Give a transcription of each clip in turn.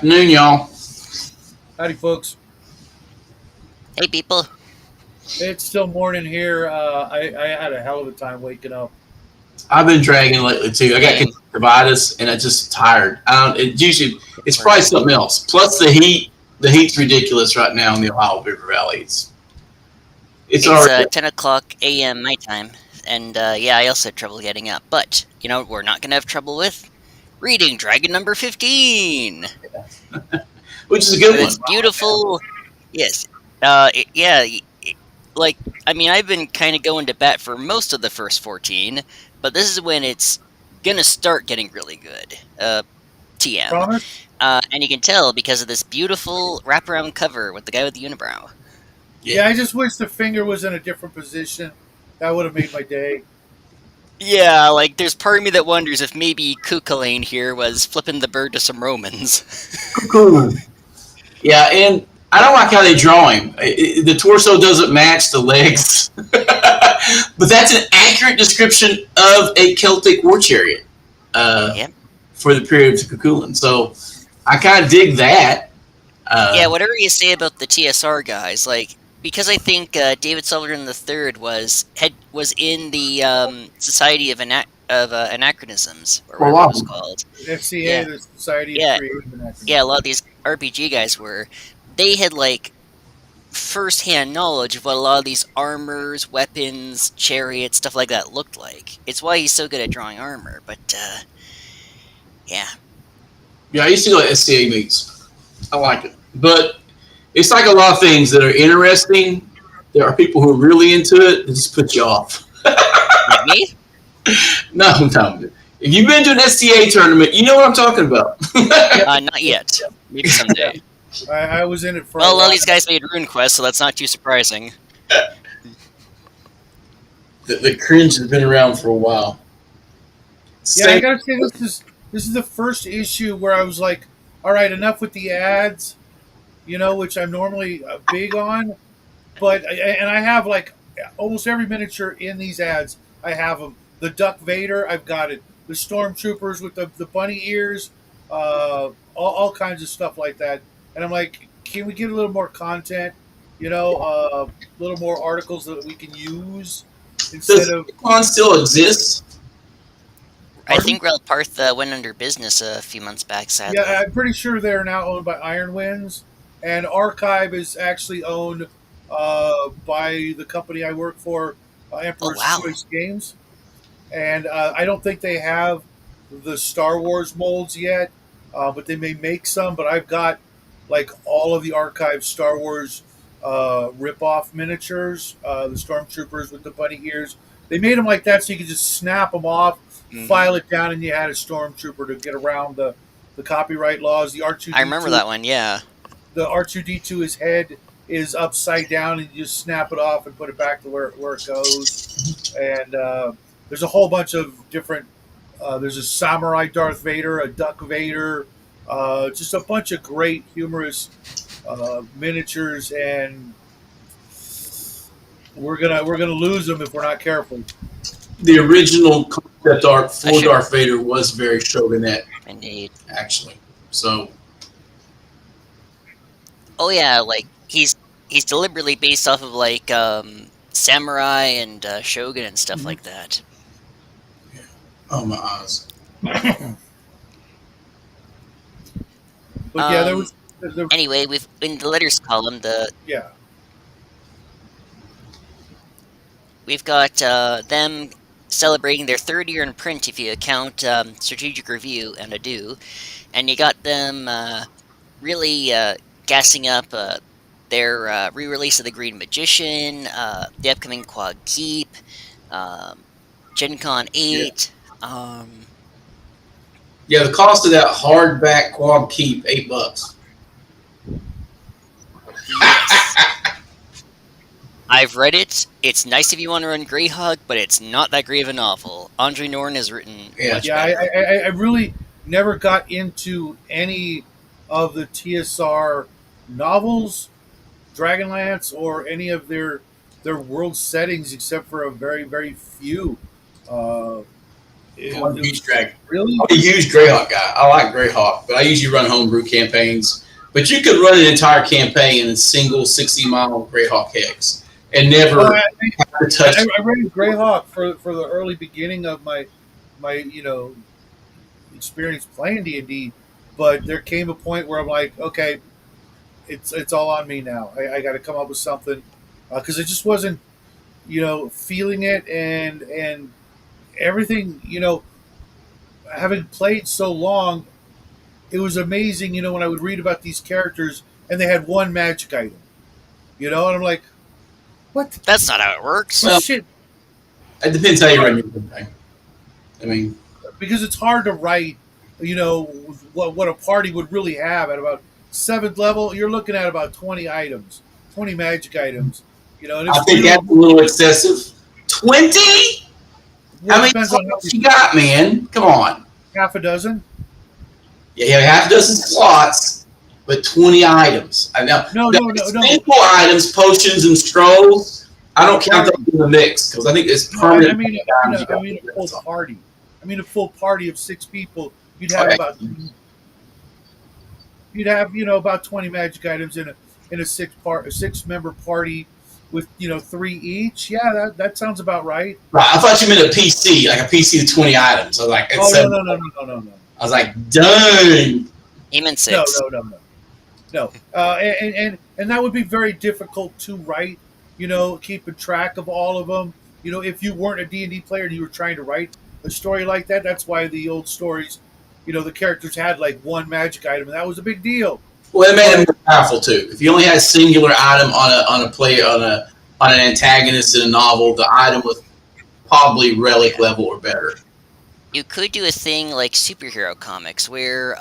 afternoon, y'all. Howdy, folks. Hey, people. It's still morning here. I had a hell of a time waking up. I've been dragging lately too. I got Same. conjunctivitis and I'm just tired. I don't. It's Or probably something else. Plus the heat. The heat's ridiculous right now in the Ohio River Valley. It's It's already 10 o'clock a.m. my time, and yeah, I also had trouble getting up. But you know what we're not gonna have trouble with? Reading Dragon number 15 which is a good with one. its beautiful. Yes. Yeah. Like, I mean, I've been kind of going to bat for most of the first 14, but this is when it's gonna start getting really good. TM. Promise? And you can tell because of this beautiful wraparound cover with the guy with the unibrow. Yeah, I just wish the finger was in a different position. That would have made my day. Yeah, like there's part of me that wonders if maybe Kukulane here was flipping the bird to some Romans. Cool. Yeah, and I don't like how they draw him. The torso doesn't match the legs, but that's an accurate description of a Celtic war chariot Yep. for the period of Cuchulainn. So I kind of dig that. Yeah, whatever you say about the TSR guys, like because I think David Sutherland III was in the Society of Anachronisms or For a whatever lot it of was them. called. FCA, Yeah, the Society of yeah, Creative Anachronisms. yeah. A lot of these RPG guys they had like first-hand knowledge of what a lot of these armors, weapons, chariots, stuff like that looked like. It's why he's so good at drawing armor. But yeah, Yeah, I used to go to SCA meets. I like it, but it's like a lot of things that are interesting. There are people who are really into it that just put you off. like me. No, no. If you've been to an STA tournament, you know what I'm talking about. Not yet. Maybe someday. I was in it for Well, a a lot while. of these guys made RuneQuest, so that's not too surprising. The cringe has been around for a while. Yeah, I Same. gotta say this is the first issue where I was like, all right, enough with the ads, which I'm normally big on. But and I have like almost every miniature in these ads. I have them. The Duck Vader, I've got it. The Stormtroopers with the bunny ears, all kinds of stuff like that. And I'm like, can we get a little more content? A little more articles that we can use instead Does of. Icon still exist? I Pardon? think Relparth went under business a few months back, sadly. Yeah, I'm pretty sure they're now owned by Iron Winds, and Archive is actually owned by the company I work for, Oh, Emperor's wow. Choice Games. And I don't think they have the Star Wars molds yet, but they may make some. But I've got like all of the Archive Star Wars rip-off miniatures, the Stormtroopers with the bunny ears. They made them like that so you could just snap them off, file it down, and you had a Stormtrooper to get around the copyright laws. The R2D2, I remember that one, yeah. the R2D2, his head is upside down, and you just snap it off and put it back to where it goes. And there's a whole bunch of different. There's a samurai Darth Vader, a Duck Vader, just a bunch of great humorous miniatures, and we're gonna lose them if we're not careful. The original concept art for I should- Darth Vader was very shogunette, Indeed. actually. So Oh yeah, like he's deliberately based off of like samurai and shogun and stuff like that. oh my eyes. But yeah, there was. Anyway, we've in the letters column Yeah. we've got them celebrating their third year in print if you count Strategic Review and Ado, and you got them really gassing up their re-release of the Green Magician, the upcoming Quad Keep, Gen Con 8. Yeah, the cost of that hardback quad keep $8. Yes. I've read it. It's nice if you want to run Greyhawk, but it's not that great of a novel. Andre Norton has written much Yeah, better. I really never got into any of the TSR novels, Dragonlance, or any of their world settings except for a very, very few. One it huge was dragon. really. I'm a huge Greyhawk guy. I like Greyhawk, but I usually run homebrew campaigns. But you could run an entire campaign in a single 60-mile Greyhawk hex and Oh, never have to touch. I ran Greyhawk for the early beginning of my experience playing D&D, but there came a point where I'm like, okay, it's all on me now. I got to come up with something because it just wasn't feeling it and everything. Having played so long, it was amazing. When I would read about these characters and they had one magic item, and I'm like, what? That's not how it works. Well, Well, shit. it depends how you run your campaign. I mean, Because it's hard to write, what a party would really have at about seventh level. You're looking at about 20 items, 20 magic items, and I it's think really that's a little excessive. 20? well, How it many depends on slots you got, man? Come on. half a dozen. Yeah, you have half a dozen slots, but 20 items. I know. No, Now, no, no, no, simple items, potions, and scrolls, I don't count those in the mix because I think it's no. permanent. I mean, items you I got mean to do. a full party. I mean a full party of 6 people. Okay. You'd have about 20 magic items in a 6 member party with 3 each. Yeah, that sounds about right. Right. I thought you meant a PC, like a PC with 20 items. I was like, Oh it's no, seven. no, no, no, no, no, no. I was like, dang. Even No, 6. no, no, no. No, and that would be very difficult to write. Keeping track of all of them. If you weren't a D&D player and you were trying to write a story like that, that's why the old stories, the characters had like one magic item, and that was a big deal. Well, it made it more powerful too. If you only had a singular item on an antagonist in a novel, the item was probably relic level or better. You could do a thing like superhero comics where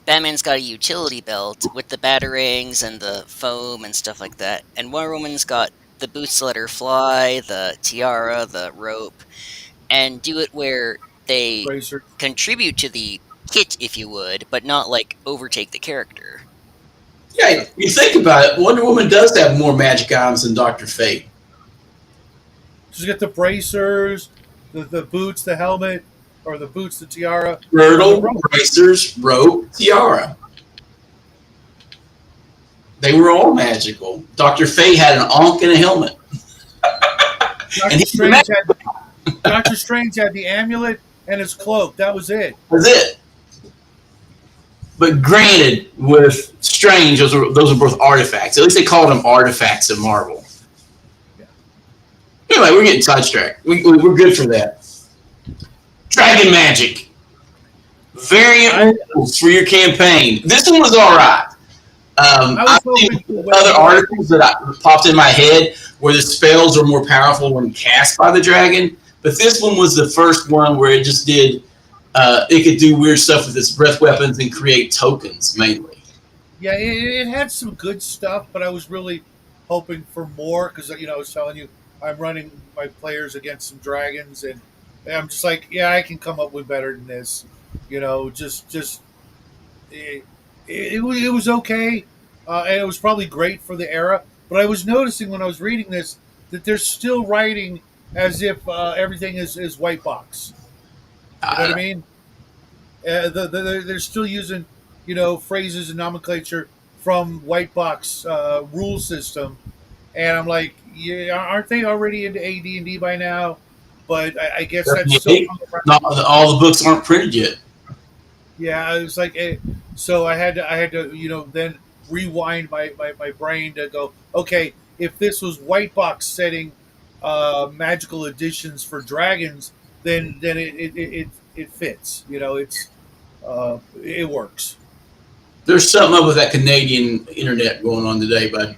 Batman's got a utility belt with the batarangs and the foam and stuff like that, and Wonder Woman's got the boots to let her fly, the tiara, the rope, and do it where they Bracer. contribute to the kit, if you would, but not like overtake the character. Yeah, you think about it, Wonder Woman does have more magic items than Dr. Fate. She's got the bracers, the boots, the helmet, or the boots, the tiara, Girdle, the rope. bracers, rope, tiara. They were all magical. Dr. Fate had an ankh and a helmet. And Doctor Strange had Doctor Strange had the amulet and his cloak. That was it. That's it. But granted, with Strange, those are both artifacts. At least they called them artifacts in Marvel. Yeah. Anyway, we're getting sidetracked. We're good for that. Dragon magic. Variant rules for your campaign. This one was all right. I've seen other articles that popped in my head where the spells are more powerful when cast by the dragon, but this one was the first one where it just did. It could do weird stuff with its breath weapons and create tokens mainly. Yeah, it had some good stuff, but I was really hoping for more because I was telling you I'm running my players against some dragons, and I'm just like, yeah, I can come up with better than this. Just it was okay, and it was probably great for the era. But I was noticing when I was reading this that they're still writing as if everything is white box. You know what I mean? They're still using, phrases and nomenclature from white box rule system, and I'm like, yeah, aren't they already into AD&D by now? But I guess that's still Not all the books aren't printed yet. yeah. It was like, so I had to, then rewind my brain to go, okay, if this was white box setting magical editions for dragons, then it fits. It works. There's something up with that Canadian internet going on today, bud.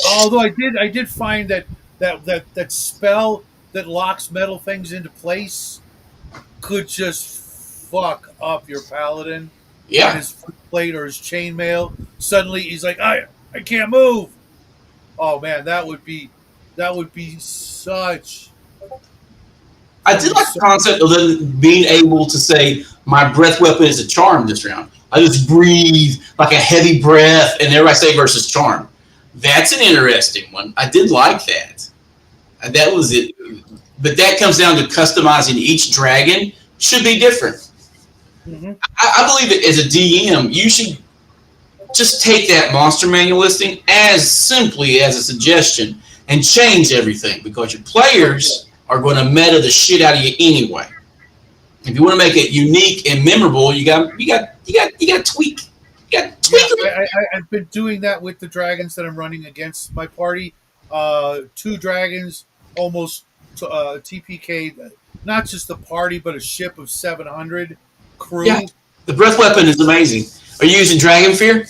Although I did find that spell that locks metal things into place could just fuck up your paladin and Yeah, his footplate or his chainmail. Suddenly he's like, I can't move. Oh man, that would be such. I did like the concept of them being able to say my breath weapon is a charm this round. I just breathe like a heavy breath, and everybody say versus charm. That's an interesting one. I did like that. And that was it. but that comes down to customizing each dragon should be different. Mm-hmm. I believe that as a DM, you should just take that monster manual listing as simply as a suggestion and change everything because your players are going to meta the shit out of you anyway. If you want to make it unique and memorable, you got tweak. You got tweak it. I've been doing that with the dragons that I'm running against my party. Two dragons almost TPK, not just the party, but a ship of 700 crew. Yeah, the breath weapon is amazing. Are you using Dragon Fear?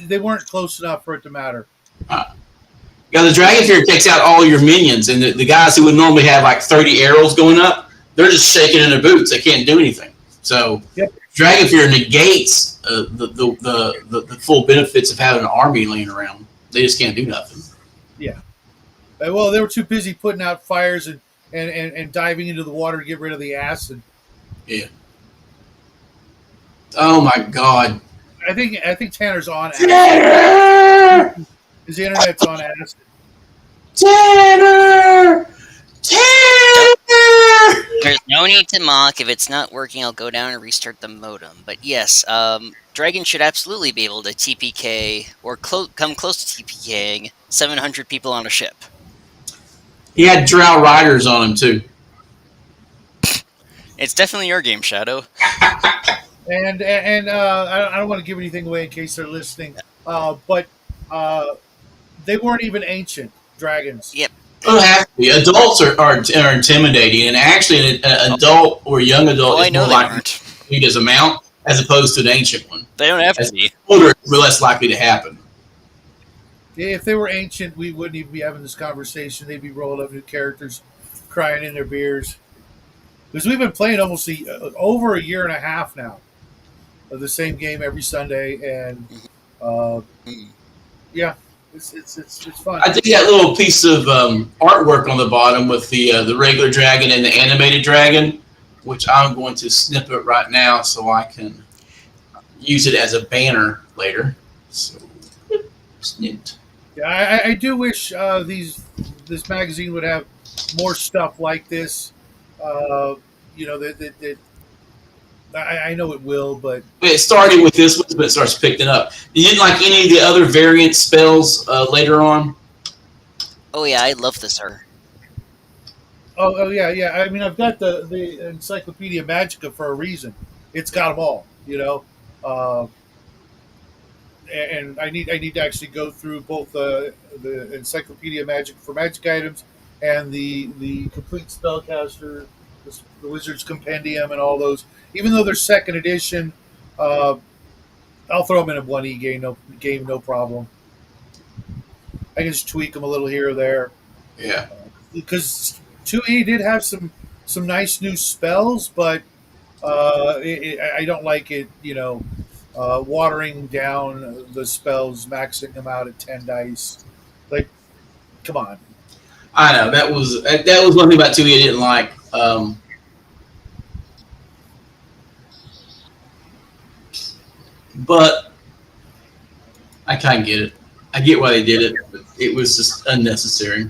They weren't close enough for it to matter. Yeah, the Dragon Fear takes out all your minions, and the guys who would normally have like 30 arrows going up, they're just shaking in their boots. They can't do anything. So Yep. Dragon Fear negates the full benefits of having an army laying around. They just can't do nothing. Yeah. Well, they were too busy putting out fires and diving into the water to get rid of the acid. Yeah. Oh my God. I think Tanner's on acid. Tanner! His internet's on acid. Tanner! Tanner! There's no need to mock. If it's not working, I'll go down and restart the modem. But yes, Dragon should absolutely be able to TPK or come close to TPKing 700 people on a ship. He had Drow Riders on him too. It's definitely your game, Shadow. And I don't want to give anything away in case they're listening, but they weren't even ancient dragons. Yep. Well, have to be. Adults are intimidating, and actually, an adult or young adult is more likely to be as a mount as opposed to an ancient one. They don't have to be. Older, we're less likely to happen. If they were ancient, we wouldn't even be having this conversation. They'd be rolling up new characters, crying in their beers. Because we've been playing almost over a year and a half now of the same game every Sunday, and yeah, it's fun. I think that little piece of artwork on the bottom with the regular dragon and the animated dragon, which I'm going to snip it right now so I can use it as a banner later. So, snipped. Yeah, I do wish this magazine would have more stuff like this. That I know it will, but It started with this one, but it starts picking up. You didn't like any of the other variant spells later on? Oh yeah, I love this, sir. Oh yeah. I mean, I've got the Encyclopedia Magica for a reason. It's got them all, and I need to actually go through both the Encyclopedia Magic for magic items and the complete spellcaster, the Wizard's Compendium, and all those. Even though they're second edition, I'll throw them in a 1E game, no problem. I can just tweak them a little here or there. Yeah. Because 2E did have some nice new spells, but I don't like it, watering down the spells, maxing them out at 10 dice. Like, come on. I know that was one thing about 2E I didn't like. But I kind of get it. I get why they did it, but it was just unnecessary.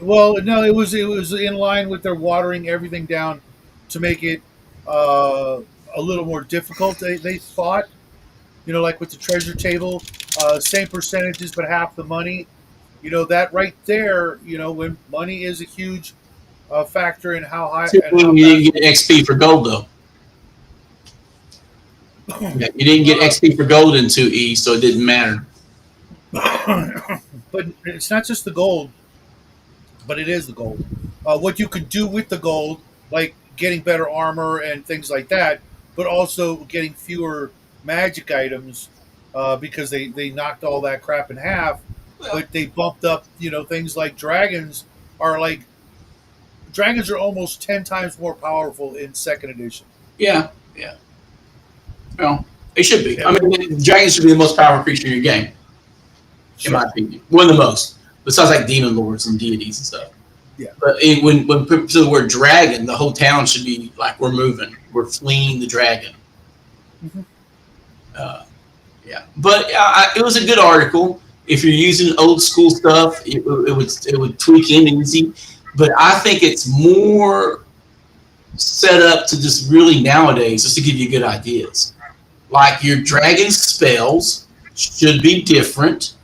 Well, no, it was in line with their watering everything down to make it a little more difficult. They thought, like with the treasure table, same percentages but half the money. That right there. When money is a huge factor in how high. And how you didn't get XP for gold though. Yeah, you didn't get XP for gold in 2E, so it didn't matter. But it's not just the gold, but it is the gold. What you could do with the gold, like getting better armor and things like that, but also getting fewer magic items because they knocked all that crap in half. But they bumped up, things like dragons are almost 10 times more powerful in second edition. Yeah. Well, it should be. I mean, dragons should be the most powerful creature in your game, in my opinion. One of the most, besides like demon lords and deities and stuff. Yeah. But when people say the word dragon, the whole town should be like, we're moving, we're fleeing the dragon. Mm-hmm. Yeah, but it was a good article. If you're using old school stuff, it would tweak in easy. But I think it's more set up to just really nowadays just to give you good ideas. Like your dragon spells should be different.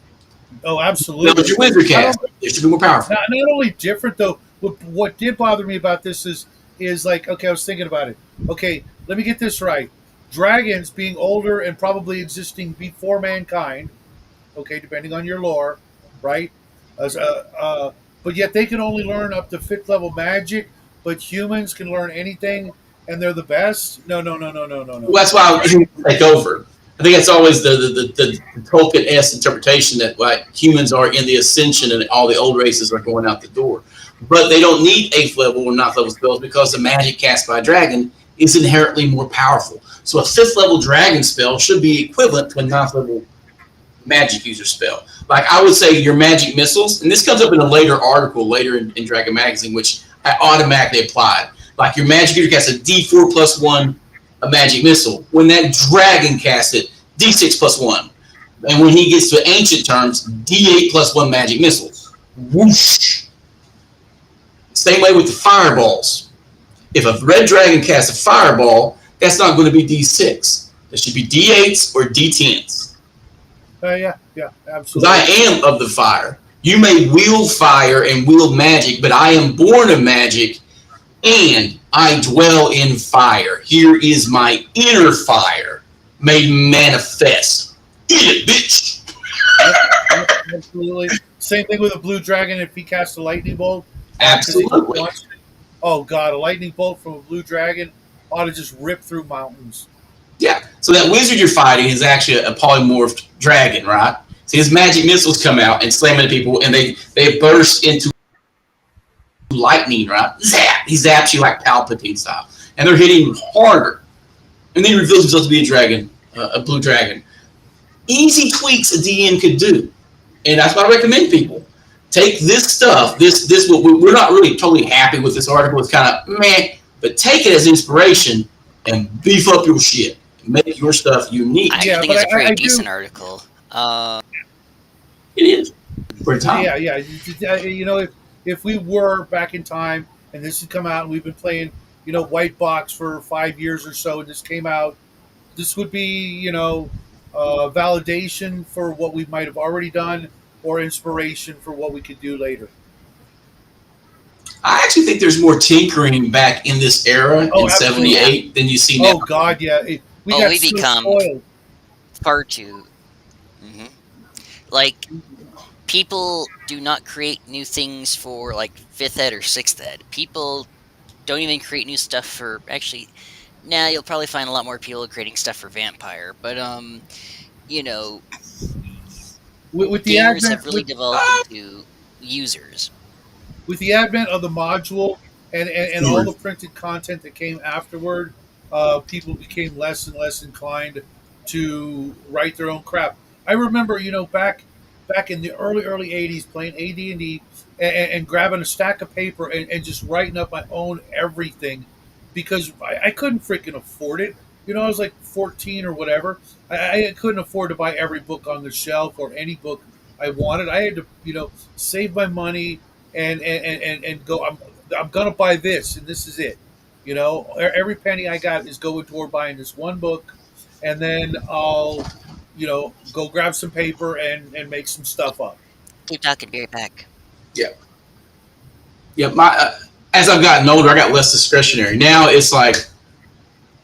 Oh, Build absolutely. your wizard Not cast. only, It should be more powerful. not only different though. What did bother me about this is like, okay, I was thinking about it. Okay, let me get this right. Dragons being older and probably existing before mankind. Okay, depending on your lore, right? As, but yet they can only learn up to fifth level magic, but humans can learn anything, and they're the best. No, no, no, no, no, no, no. Well, that's why humans take over. I think that's always the Tolkien S interpretation that like humans are in the ascension and all the old races are going out the door. But they don't need eighth level or ninth level spells because the magic cast by a dragon is inherently more powerful. So a fifth level dragon spell should be equivalent to a ninth level magic user spell. Like I would say your magic missiles, and this comes up in a later article later in Dragon Magazine, which I automatically applied. Like your magic user casts a D4 plus one a magic missile. When that dragon casts it, D6 plus one. And when he gets to ancient terms, D8 plus one magic missiles. Whoosh. Same way with the fireballs. If a red dragon casts a fireball, that's not going to be D6. That should be D8s or D10s. Yeah, Because absolutely. I am of the fire. You may wield fire and wield magic, but I am born of magic and I dwell in fire. Here is my inner fire made manifest. Eat it, bitch. Absolutely. Same thing with a blue dragon if he casts a lightning bolt. Absolutely. Oh god, a lightning bolt from a blue dragon ought to just rip through mountains. Yeah. So that wizard you're fighting is actually a polymorphed dragon, right? So his magic missiles come out and slam into people, and they burst into lightning, right? Zap! He zaps you like Palpatine style, and they're hitting harder. And then he reveals himself to be a dragon, a blue dragon. Easy tweaks a DM could do, and that's what I recommend people take this stuff. This we're not really totally happy with this article. It's kind of meh, but take it as inspiration and beef up your shit. Make your stuff unique. I actually Yeah, think but it's a pretty I decent do. article. It is for a time. Yeah. You know, if we were back in time and this had come out and we've been playing, White Box for 5 years or so, and this came out, this would be, validation for what we might have already done or inspiration for what we could do later. I actually think there's more tinkering back in this era Oh, in absolutely. '78 than you see now. Oh God, yeah. We Oh, got we so become spoiled. far too. hmm Like, people do not create new things for, like, 5th ed or 6th ed. People don't even create new stuff for, actually, now you'll probably find a lot more people creating stuff for Vampire. But, you know, With the gamers advent have really developed into users. with the advent of the module and all the printed content that came afterward, people became less and less inclined to write their own crap. I remember, back in the early '80s, playing AD&D and grabbing a stack of paper and just writing up my own everything because I couldn't freaking afford it. I was like 14 or whatever. I couldn't afford to buy every book on the shelf or any book I wanted. I had to, save my money and go. I'm gonna buy this, and this is it. Every penny I got is going toward buying this one book, and then I'll, go grab some paper and make some stuff up. Keep talking, be right back. Yeah, yeah. As I've gotten older, I got less discretionary. Now it's like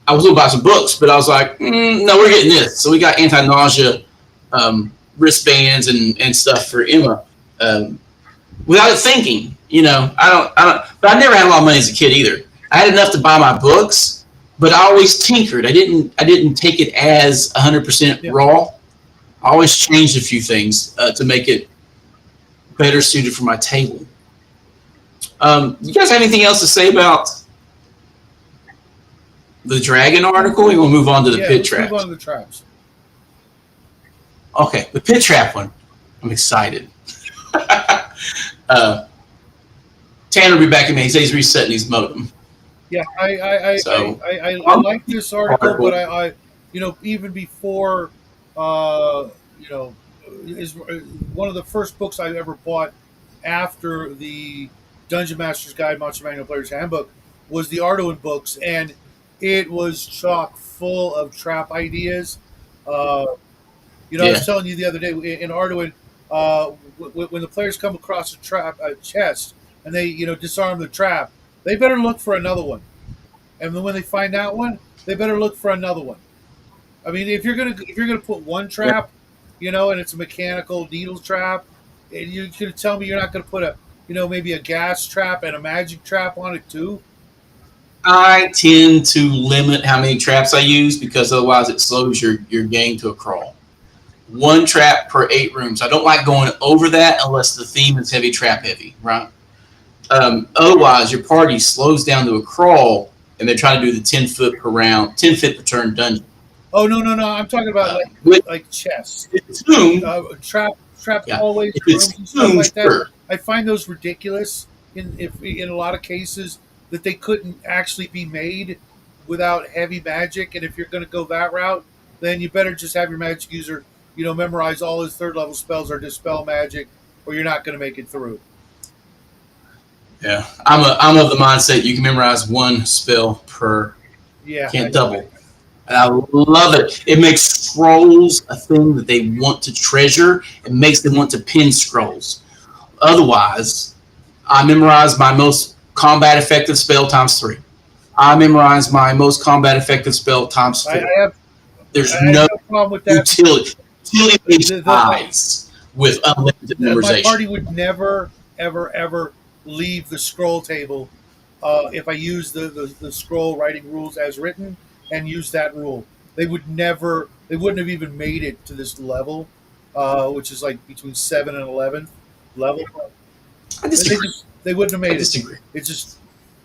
I was going to buy some books, but I was like, no, we're getting this. So we got anti-nausea wristbands and stuff for Emma without it thinking. But I never had a lot of money as a kid either. I had enough to buy my books, but I always tinkered. I didn't take it as 100% raw. I always changed a few things to make it better suited for my table. You guys have anything else to say about the dragon article? You want to move on to the pit traps? Move on to the traps. Okay, the pit trap one. I'm excited. Tanner will be back in me. He says he's resetting his modem. Yeah, I like this article, but I even before, is one of the first books I ever bought after the Dungeon Master's Guide, Monster Manual Player's Handbook, was the Arduin books, and it was chock full of trap ideas. Uh, I was Yeah. telling you the other day in Arduin, when the players come across a chest, and they disarm the trap, they better look for another one. And then when they find that one, they better look for another one. I mean, if you're gonna put one Yeah. trap, and it's a mechanical needle trap, and you're gonna tell me you're not gonna put maybe a gas trap and a magic trap on it too. I tend to limit how many traps I use because otherwise it slows your game to a crawl. One trap per 8 rooms. I don't like going over that unless the theme is heavy trap heavy, right? Otherwise, your party slows down to a crawl, and they're trying to do the 10 foot per round, 10 foot per turn dungeon. Oh, no, no, no! I'm talking about With like chess, Zoom, trap yeah, hallways, if rooms, it's and stuff Zoom, like that. sure. I find those ridiculous in a lot of cases that they couldn't actually be made without heavy magic. And if you're going to go that route, then you better just have your magic user, memorize all his third level spells or dispel magic, or you're not going to make it through. Yeah, I'm of the mindset you can memorize one spell per, Yeah, can't double. And I love it. It makes scrolls a thing that they want to treasure. It makes them want to pin scrolls. Otherwise, I memorize my most combat effective spell times 3. I memorize my most combat effective spell times 4. I have There's I have no no problem with that. utility. Utility The- eyes with unlimited my memorization. party would never, ever, ever leave the scroll table if I use the scroll writing rules as written and use that rule. They wouldn't have even made it to this level, which is like between 7 and 11 level. I They disagree. they wouldn't have I made it. disagree. It just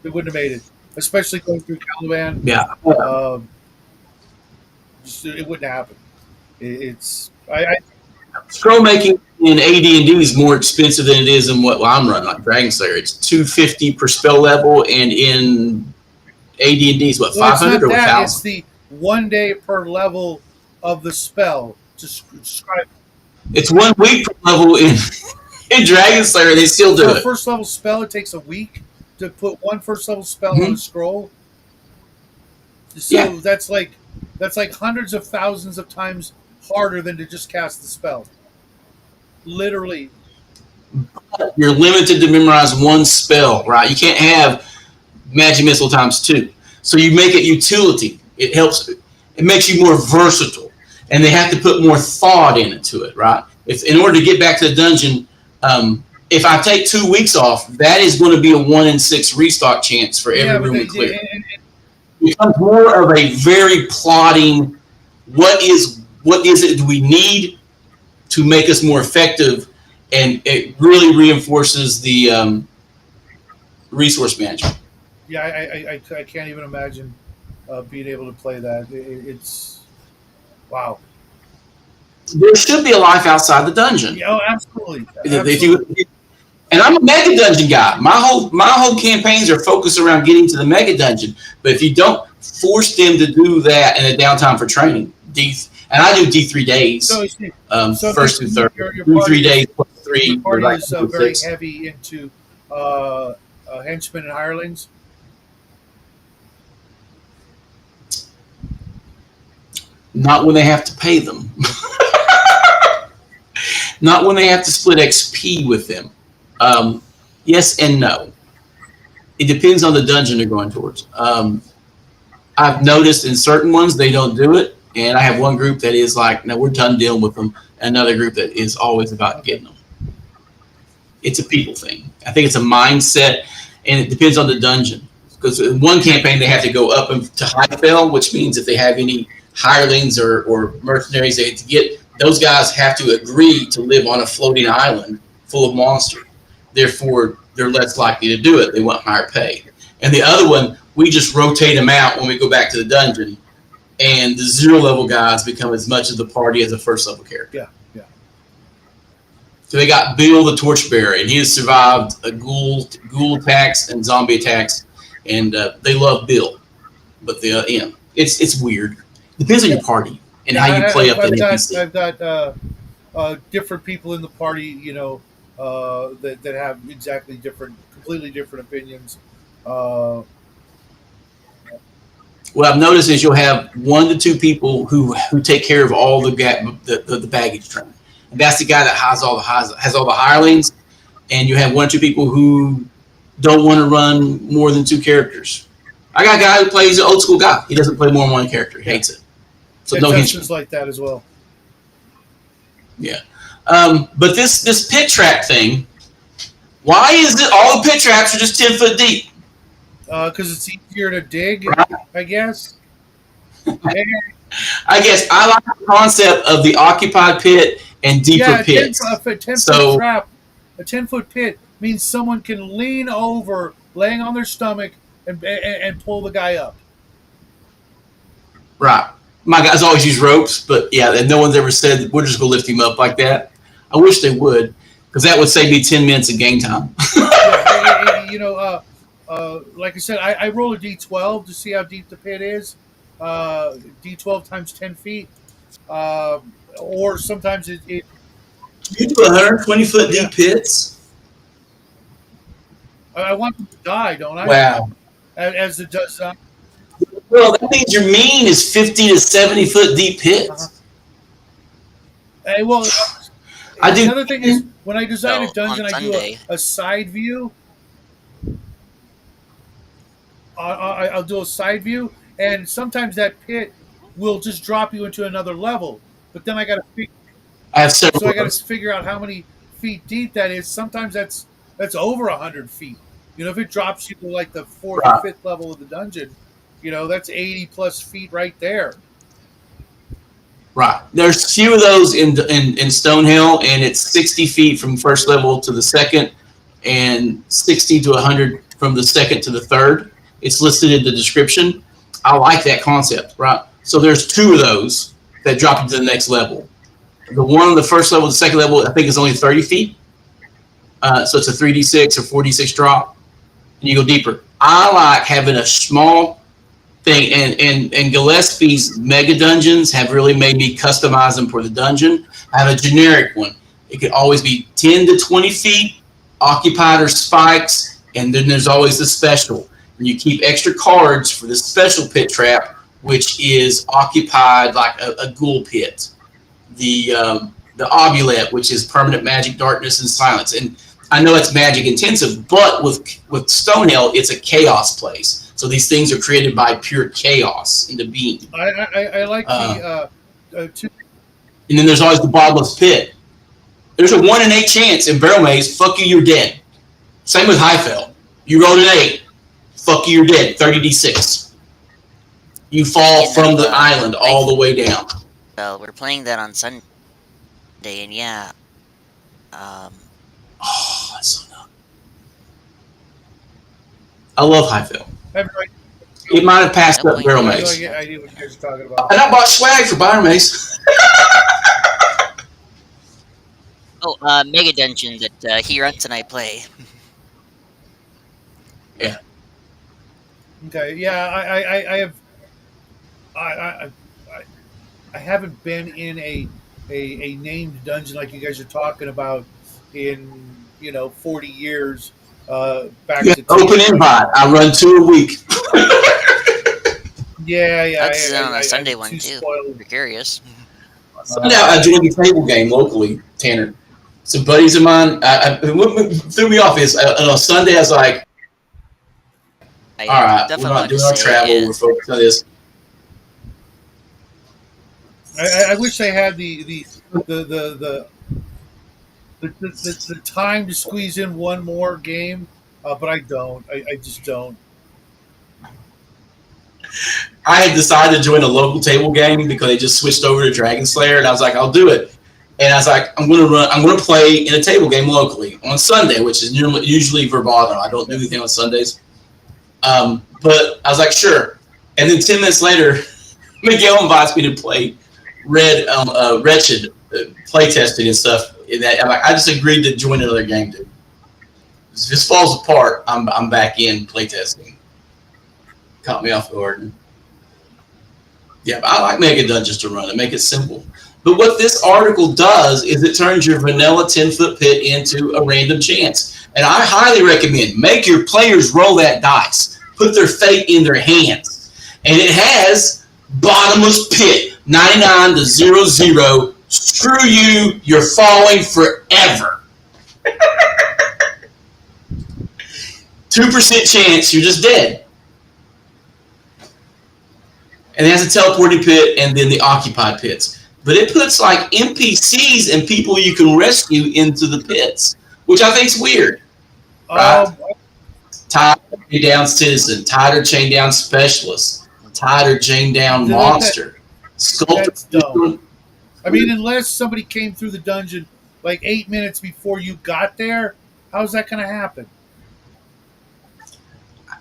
they wouldn't have made it, especially going through Caliban. Yeah. Um, it wouldn't happen. It's I Scroll making in AD&D is more expensive than it is in what I'm running, like Dragon Slayer. It's $250 per spell level, and in AD&D is what, Well, it's 500 not or that. It's 1,000? the 1 day per level of the spell to describe. It's 1 week per level in in Dragon Slayer. They still do For a it. first level spell, it takes a week to put one first level spell on a scroll. So Yeah. that's like hundreds of thousands of times harder than to just cast the spell. Literally. You're limited to memorize one spell, right? You can't have magic missile times 2. So you make it utility. It helps. It makes you more versatile, and they have to put more thought into it, right? If in order to get back to the dungeon, if I take 2 weeks off, that is going to be a 1 in 6 restock chance for every room we clear. It becomes more of a very plotting. What is it do we need to make us more effective, and it really reinforces the resource management. Yeah, I can't even imagine being able to play that. It's wow. There should be a life outside the dungeon. Yeah, oh, absolutely. And I'm a mega dungeon guy. My whole campaigns are focused around getting to the mega dungeon. But if you don't force them to do that in a downtime for training, and I do D3 days, first through third, your 3 days plus 3. Your party like is very 6. heavy into henchmen and hirelings. Not when they have to pay them. Not when they have to split XP with them. Yes and no. It depends on the dungeon they're going towards. I've noticed in certain ones they don't do it, and I have one group that is like, no, we're done dealing with them. Another group that is always about getting them. It's a people thing. I think it's a mindset, and it depends on the dungeon. Because in one campaign they have to go up to Highfell, which means if they have any hirelings or mercenaries they have to get, those guys have to agree to live on a floating island full of monsters. Therefore, they're less likely to do it. They want higher pay. And the other one, we just rotate them out when we go back to the dungeon, and the 0 level guys become as much of the party as a first level character. Yeah. So they got Bill the Torchbearer, and he has survived ghoul attacks and zombie attacks, and they love Bill. But it's weird. Depends on your party and how you play up the NPC. I've got different people in the party, that have exactly different, completely different opinions. Uh, What I've noticed is you'll have 1 to 2 people who take care of all the baggage train. And that's the guy that has all the hirelings, and you have 1 or 2 people who don't want to run more than 2 characters. I got a guy who plays an old school guy. He doesn't play more than 1 character. He yeah, hates it. So yeah, no henchmen. Justin's like that as well. Yeah. But this pit trap thing, why is it all the pit traps are just 10 foot deep? Because it's easier to dig, Right? I guess. I guess I like the concept of the occupied pit and Yeah, deeper a pits. 10 foot So trap, a 10 foot pit means someone can lean over, laying on their stomach, and pull the guy up. right. My guys always use ropes, but yeah, and no one's ever said we're just gonna lift him up like that. I wish they would, because that would save me 10 minutes of game time. Yeah, like I said, I roll a d12 to see how deep the pit is. D12 times 10 feet, uh, or sometimes it You do 120 foot yeah. deep pits? I want them to die, don't I? Wow. As it does. Well, that means your mean is 50 to 70 foot deep Uh-huh. pits. Well, I do. the other thing is when I design a So dungeon, on I do Sunday, a side view. I'll do a side view, and sometimes that pit will just drop you into another level. But then I have several I of got those. to figure out how many feet deep that is. Sometimes that's over 100 feet. If it drops you to like the fourth or Right. fifth level of the dungeon, that's 80 plus feet right there. Right. There's few of those in Stonehill, and it's 60 feet from first level to the second, and 60 to 100 from the second to the third. It's listed in the description. I like that concept, right? So there's 2 of those that drop you to the next level. The one on the first level, the second level, I think is only 30 feet. So it's a 3d6 or 4d6 drop, and you go deeper. I like having a small thing, and Gillespie's mega dungeons have really made me customize them for the dungeon. I have a generic one. It could always be 10 to 20 feet, occupied or spikes, and then there's always the special. And you keep extra cards for the special pit trap, which is occupied like a ghoul pit. The obulette, which is permanent magic, darkness, and silence. And I know it's magic intensive, but with Stonehill, it's a chaos place. So these things are created by pure chaos into being. I like the two. And then there's always the bottomless pit. There's a 1 in 8 chance in Barrel Maze, fuck you, you're dead. Same with Highfell. You rolled an 8, fuck you, you're dead. 30d6. You fall from the island all the way down. well, we're playing that on Sunday, and yeah, Oh, that's so nuts. I love Highfell. It might have passed up Barrel I Maze. know what you guys are talking about. And I bought swag for Barrel Maze. Mega Dungeon that he runs and I play. Yeah. Okay, yeah, I have, I haven't been in a named dungeon like you guys are talking about in 40 years. Back Yeah, to open invite. I run 2 a week. yeah. That's on a Sunday I'm one too too. spoiled. If you're curious. Sunday, I joined the table game locally, Tanner. Some buddies of mine, what threw me off is on a Sunday, I was like, all right, we're not doing our travel, we're focused on this. I wish I had the time to squeeze in one more game, but I don't. I just don't. I had decided to join a local table game because they just switched over to Dragon Slayer, and I was like, I'll do it. And I was like, I'm gonna play in a table game locally on Sunday, which is usually verbatim. I don't do anything on Sundays. But I was like, sure. And then 10 minutes later, Miguel invites me to play Wretched playtesting and stuff. In that, I'm like, I just agreed to join another game, dude. If this falls apart, I'm back in playtesting. Caught me off guard. Yeah, but I like Mega Dungeons to run it. Make it simple. But what this article does is it turns your vanilla 10-foot pit into a random chance. And I highly recommend make your players roll that dice, put their fate in their hands. And it has bottomless pit, 99 to 00. Screw you, you're falling forever. 2% chance you're just dead. And it has a teleporting pit and then the occupied pits. But it puts like NPCs and people you can rescue into the pits, which I think is weird. Right? Tied or chained down citizen, tied or chained down specialist, tied or chained down monster. That's dumb. I mean, unless somebody came through the dungeon like 8 minutes before you got there, how's that going to happen?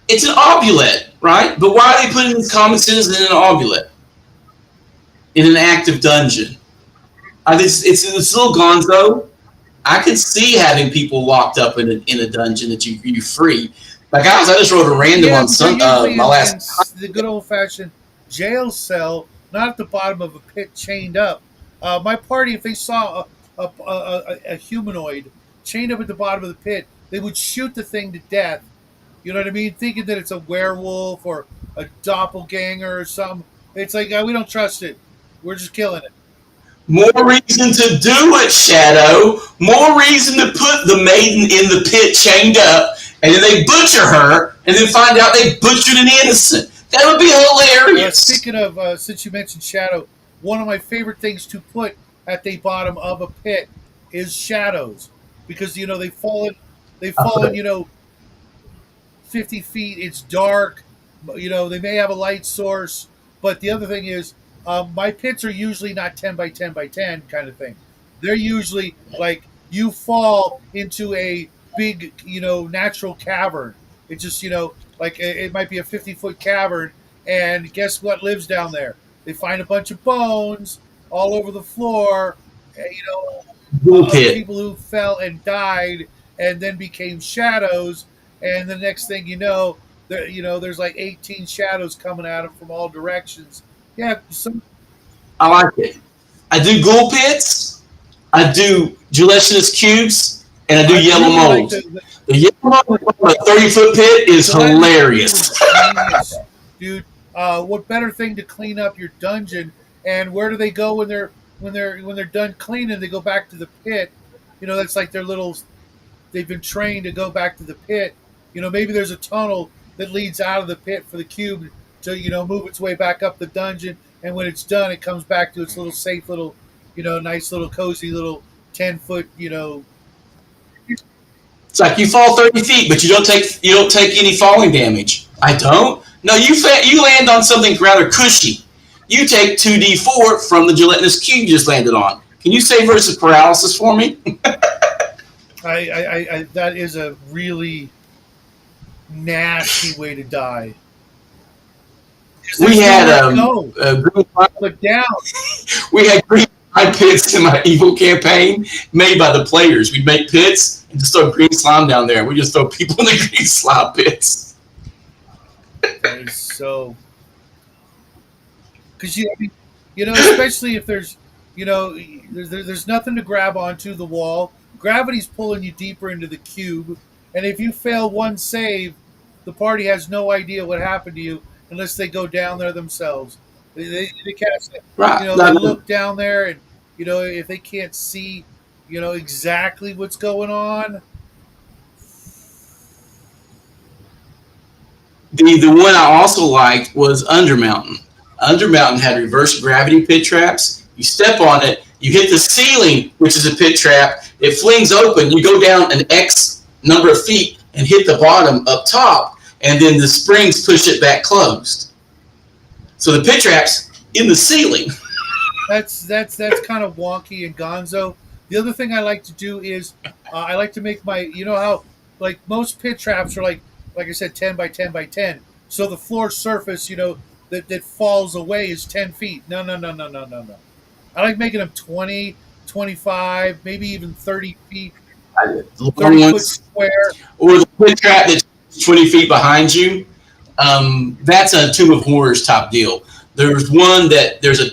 It's an obulette, right? But why are they putting these common citizens in an obulette? In an active dungeon? It's a little gonzo. I could see having people locked up in a dungeon that you free. Like I just wrote a random on some my last. The good old fashioned jail cell, not at the bottom of a pit, chained up. My party, if they saw a humanoid chained up at the bottom of the pit, they would shoot the thing to death. You know what I mean? Thinking that it's a werewolf or a doppelganger or something. It's like, we don't trust it. We're just killing it. More reason to do it, Shadow. More reason to put the maiden in the pit chained up, and then they butcher her, and then find out they butchered an innocent. That would be hilarious. Speaking of, since you mentioned Shadow, one of my favorite things to put at the bottom of a pit is shadows. Because, they've fallen, 50 feet. It's dark. They may have a light source. But the other thing is, my pits are usually not 10 by 10 by 10 kind of thing. They're usually like you fall into a big, natural cavern. It's just, like it might be a 50-foot cavern. And guess what lives down there? They find a bunch of bones all over the floor. People who fell and died and then became shadows. And the next thing you know, there's like 18 shadows coming at them from all directions. Yeah, I like it. I do ghoul pits, I do gelatinous cubes, and I do yellow mold. The yellow mold on a 30-foot pit is hilarious. Dude, what better thing to clean up your dungeon? And where do they go when they're done cleaning? They go back to the pit. That's like their little. They've been trained to go back to the pit. Maybe there's a tunnel that leads out of the pit for the cube to move its way back up the dungeon, and when it's done, it comes back to its little safe little, nice little cozy little 10-foot. It's like you fall 30 feet, but you don't take any falling damage. I don't. No, you land on something rather cushy. You take 2d4 from the gelatinous cube you just landed on. Can you say versus paralysis for me? I that is a really nasty way to die. We had green down. We had green slime pits in my evil campaign made by the players. We'd make pits and just throw green slime down there. We just throw people in the green slime pits. That is so. Because especially if there's nothing to grab onto the wall. Gravity's pulling you deeper into the cube, and if you fail one save, the party has no idea what happened to you unless they go down there themselves. They can't, they look down there, and if they can't see, exactly what's going on. The one I also liked was Undermountain. Undermountain had reverse gravity pit traps. You step on it, you hit the ceiling, which is a pit trap. It flings open. You go down an X number of feet and hit the bottom up top, and then the springs push it back closed. So the pit trap's in the ceiling. That's kind of wonky and gonzo. The other thing I like to do is I like to make my, how like most pit traps are like I said, 10 by 10 by 10. So the floor surface, that falls away is 10 feet. No. I like making them 20, 25, maybe even 30 feet. 30-foot square. Or the pit trap that's 20 feet behind you. That's a Tomb of Horrors type deal. There's one that there's a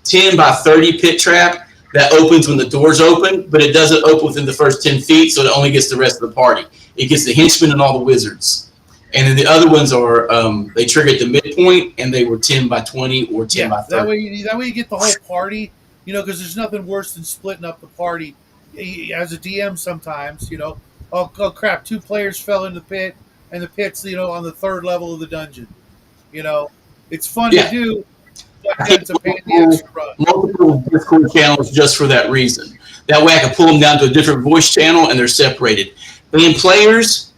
10 by 30 pit trap that opens when the doors open, but it doesn't open within the first 10 feet, so it only gets the rest of the party. It gets the henchmen and all the wizards. And then the other ones are they trigger at the midpoint, and they were 10 by 20 or 10 Yeah, by 30. that way you get the whole party. Because there's nothing worse than splitting up the party. As a DM, sometimes oh crap, two players fell in the pit, and the pit's on the third level of the dungeon. You know, it's fun to Yeah, do, but I then hate it's a pain in the extra run. multiple Discord channels just for that reason. That way I can pull them down to a different voice channel and they're separated. And players,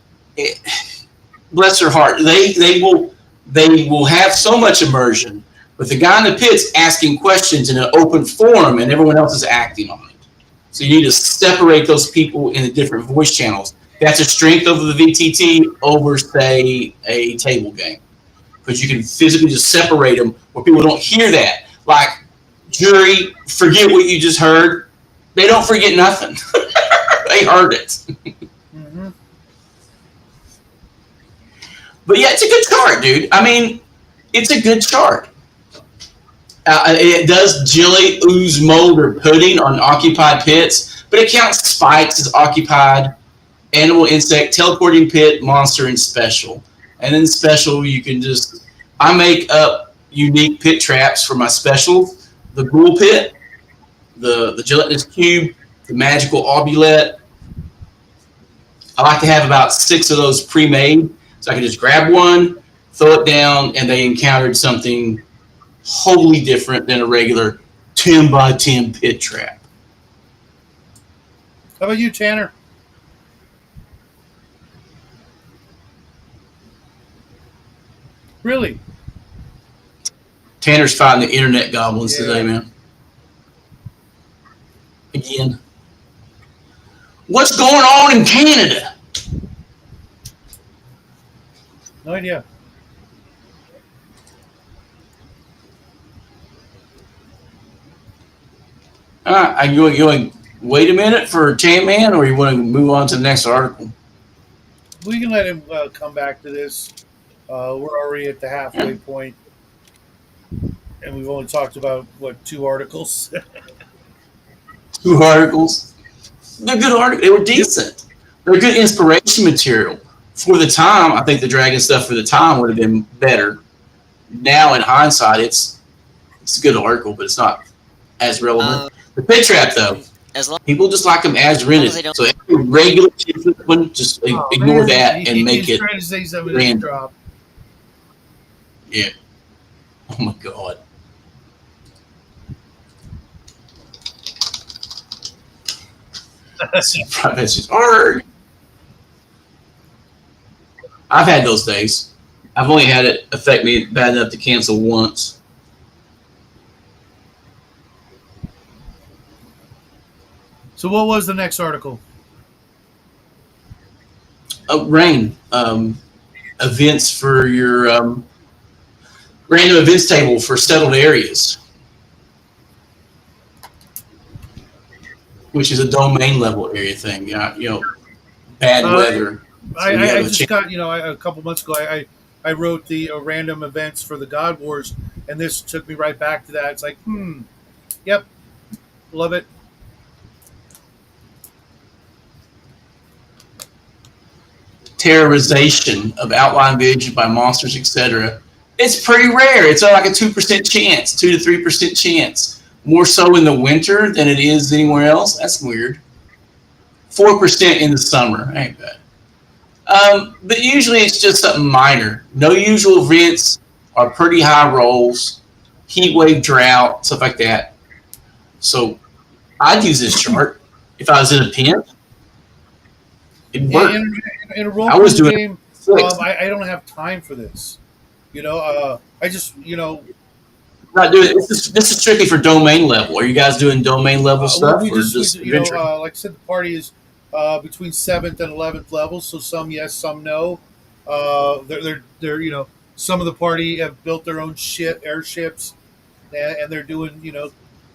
bless their heart, they will have so much immersion, but the guy in the pit's asking questions in an open forum and everyone else is acting on it. So you need to separate those people in the different voice channels. That's a strength of the VTT over, say, a table game. Because you can physically just separate them where people don't hear that. Like, jury, forget what you just heard. They don't forget nothing. They heard it. Mm-hmm. But yeah, it's a good chart, dude. I mean, it's a good chart. It does jelly, ooze, mold, or pudding on occupied pits, but it counts spikes as occupied, animal, insect, teleporting pit, monster, and special. And then special, you can just, I make up unique pit traps for my specials. The ghoul pit, the gelatinous cube, the magical obulette. I like to have about 6 of those pre-made, so I can just grab one, throw it down, and they encountered something wholly different than a regular 10 by 10 pit trap. How about you, Tanner? Really? Tanner's fighting the internet goblins Yeah. today, man. Again. What's going on in Canada? No idea. Are you going to wait a minute for Tan Man, or you want to move on to the next article? We can let him come back to this. We're already at the halfway point, and we've only talked about, 2 articles? 2 articles. They're good articles. They were decent. They're good inspiration material. For the time, I think the dragon stuff for the time would have been better. Now, in hindsight, it's a good article, but it's not as relevant. The pit trap, though, As long people just like them as as rented. they don't. So every regular one, just ignore Man, that and make he's it trying to say something random. drop. Yeah. Oh my god. That's just hard. I've had those days. I've only had it affect me bad enough to cancel once. So, what was the next article? Rain. Events for your random events table for settled areas, which is a domain level area thing. Bad weather. I just got, a couple months ago, I wrote the random events for the God Wars, and this took me right back to that. It's like, yep, love it. Terrorization of outlying villages by monsters, etc. It's pretty rare. It's like a 2% chance, 2 to 3% chance. More so in the winter than it is anywhere else. That's weird. 4% in the summer. Ain't bad. But usually it's just something minor. No usual events are pretty high rolls, heat wave, drought, stuff like that. So I'd use this chart if I was in a pen. It'd work. In a role I was doing game, I don't have time for this. I just, Not doing this is strictly for domain level. Are you guys doing domain level stuff we or just adventure? like I said, the party is between 7th and 11th levels. So some yes, some no. They're some of the party have built their own airships, and they're doing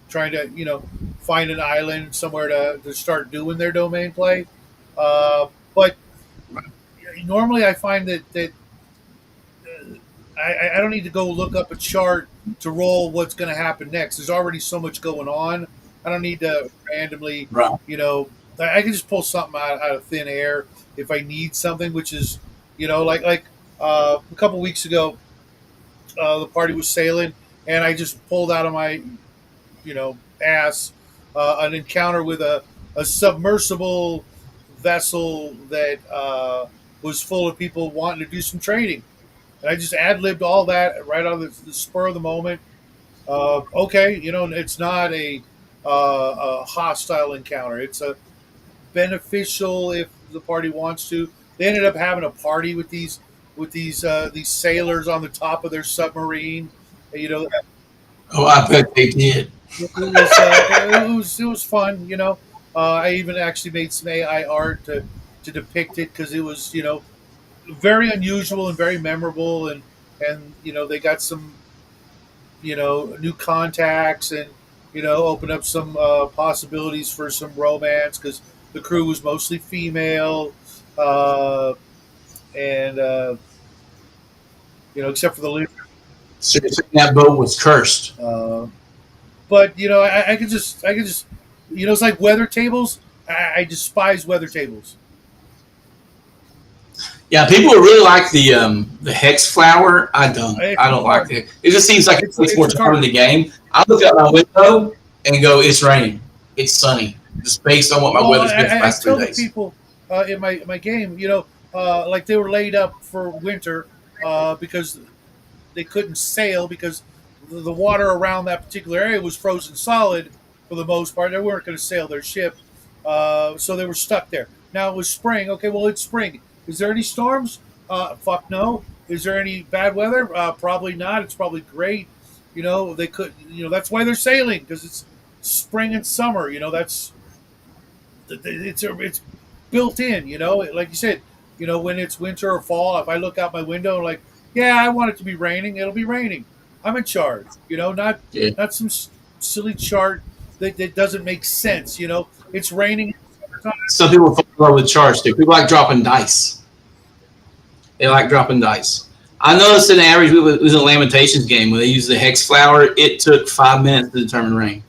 trying to find an island somewhere to start doing their domain play. But normally I find that I don't need to go look up a chart to roll what's going to happen next. There's already so much going on. I don't need to randomly, Right. you know, I can just pull something out of thin air if I need something, which is, like a couple weeks ago, the party was sailing, and I just pulled out of my, ass an encounter with a submersible vessel that was full of people wanting to do some trading. And I just ad libbed all that right on the spur of the moment. Okay, it's not a hostile encounter. It's a beneficial if the party wants to. They ended up having a party with these sailors on the top of their submarine. You know, Oh, I bet they did. it was fun. I even actually made some AI art to depict it because it was very unusual and very memorable, and they got some new contacts, and open up some possibilities for some romance because the crew was mostly female, uh, and except for the leader. So you're saying that boat was cursed. But I could just it's like weather tables. I despise weather tables. Yeah, people really like the hex flower. I don't. It's I don't like retarded. it. It just seems like it It's takes it's more time in retarded. the game. I look out my window and go, "It's raining. It's sunny." Just based on what my Well, weather's been for the I last three tell the days. people in my game, like they were laid up for winter because they couldn't sail because the water around that particular area was frozen solid for the most part. They weren't going to sail their ship, so they were stuck there. Now it was spring. Okay, well it's spring. Is there any storms? Fuck no. Is there any bad weather? Probably not. It's probably great. They could. That's why they're sailing because it's spring and summer. It's built in. Like you said, when it's winter or fall, if I look out my window, like, yeah, I want it to be raining, it'll be raining. I'm in charge. Not Yeah. not some silly chart that doesn't make sense. It's raining. Some people fall in love with charts too. People like dropping dice. They like dropping dice. I noticed in the average, it was in a Lamentations game when they used the hex flower. It took 5 minutes to determine rain.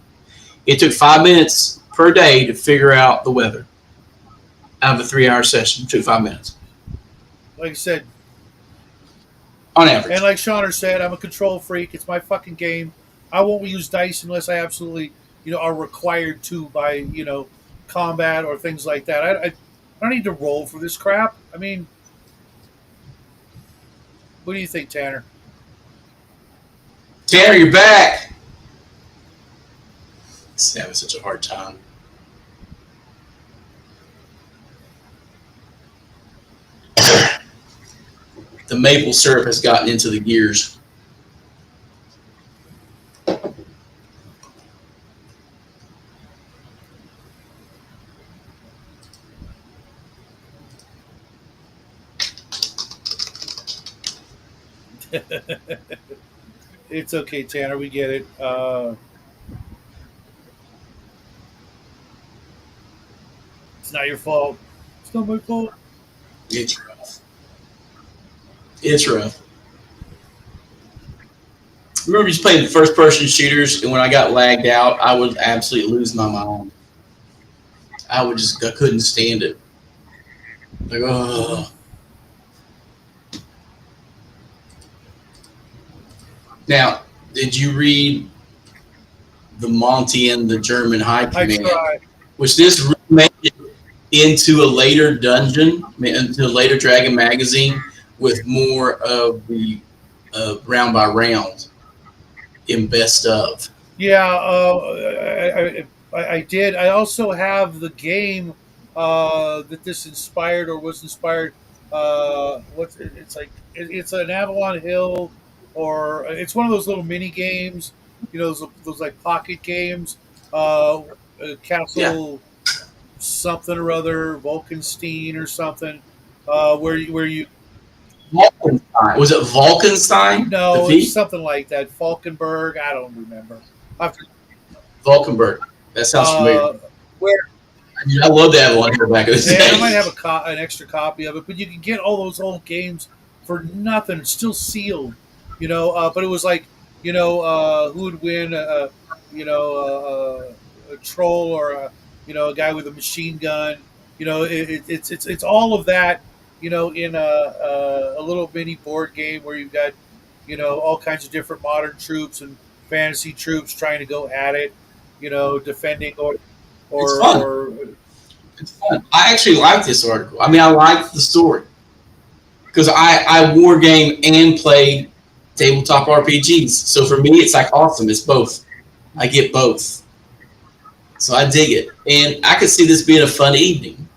It took 5 minutes per day to figure out the weather. Out of a 3 hour session, it took 5 minutes Like I said, on and average. like Shauner said, I'm a control freak. It's my fucking game. I won't use dice unless I absolutely, are required to by, combat or things like that. I don't need to roll for this crap. I mean, what do you think, Tanner? Tanner, you're back. It's having such a hard time. The maple syrup has gotten into the gears. It's okay, Tanner. We get it. It's not your fault. It's not my fault. It's rough. It's rough. I remember just playing first person shooters, and when I got lagged out, I would absolutely lose my mind. I couldn't stand it. Like, oh. Now, did you read the Monty and the German High I Command, tried. which this made it into a later dungeon, into a later Dragon magazine with more of the round by round in best of. Yeah, I did. I also have the game that this inspired or was inspired. It's like it's an Avalon Hill, or it's one of those little mini games. Those like pocket games. Yeah, Castle something or other, Vulcanstein or something. Where you Volkenstein. Was it Volkenstein? The no, it's V? something like that. Falkenberg. I don't remember. I have to, Valkenburg. That sounds familiar. uh, where I love that one here back in the and I might day. have an extra copy of it, but you can get all those old games for nothing. It's still sealed. But it was like who would win a troll or a guy with a machine gun. It's all of that. In a little mini board game where you've got all kinds of different modern troops and fantasy troops trying to go at it. Defending It's fun. or It's fun. I actually like this article. I mean, I like the story because I war game and play tabletop RPGs. So for me, it's like awesome. It's both. I get both. So I dig it, and I could see this being a fun evening.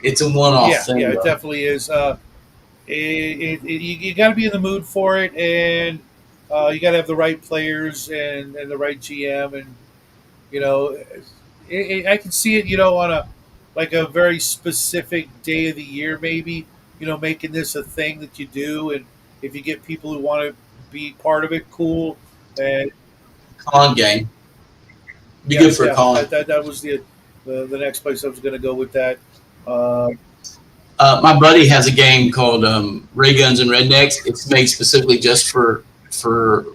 It's a one-off yeah, thing, it though. definitely is. You got to be in the mood for it, and you got to have the right players and the right GM, and you know, I can see it, on a like a very specific day of the year, maybe, making this a thing that you do, and if you get people who want to be part of it, cool, and Con game. Be yeah, good for a yeah, con. that was the next place I was going to go with that. Uh, My buddy has a game called Ray Guns and Rednecks. It's made specifically just for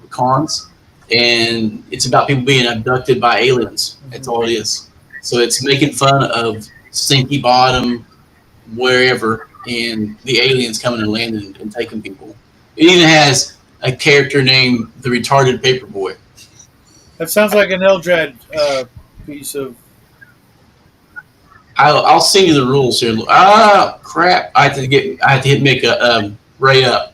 cons, and it's about people being abducted by aliens. That's all it is. So it's making fun of Stinky Bottom, wherever, and the aliens coming and landing and taking people. It even has a character named the retarded paperboy. that sounds like an Eldrad piece of. I'll send you the rules here. Ah, crap! I had to hit make a Ray up.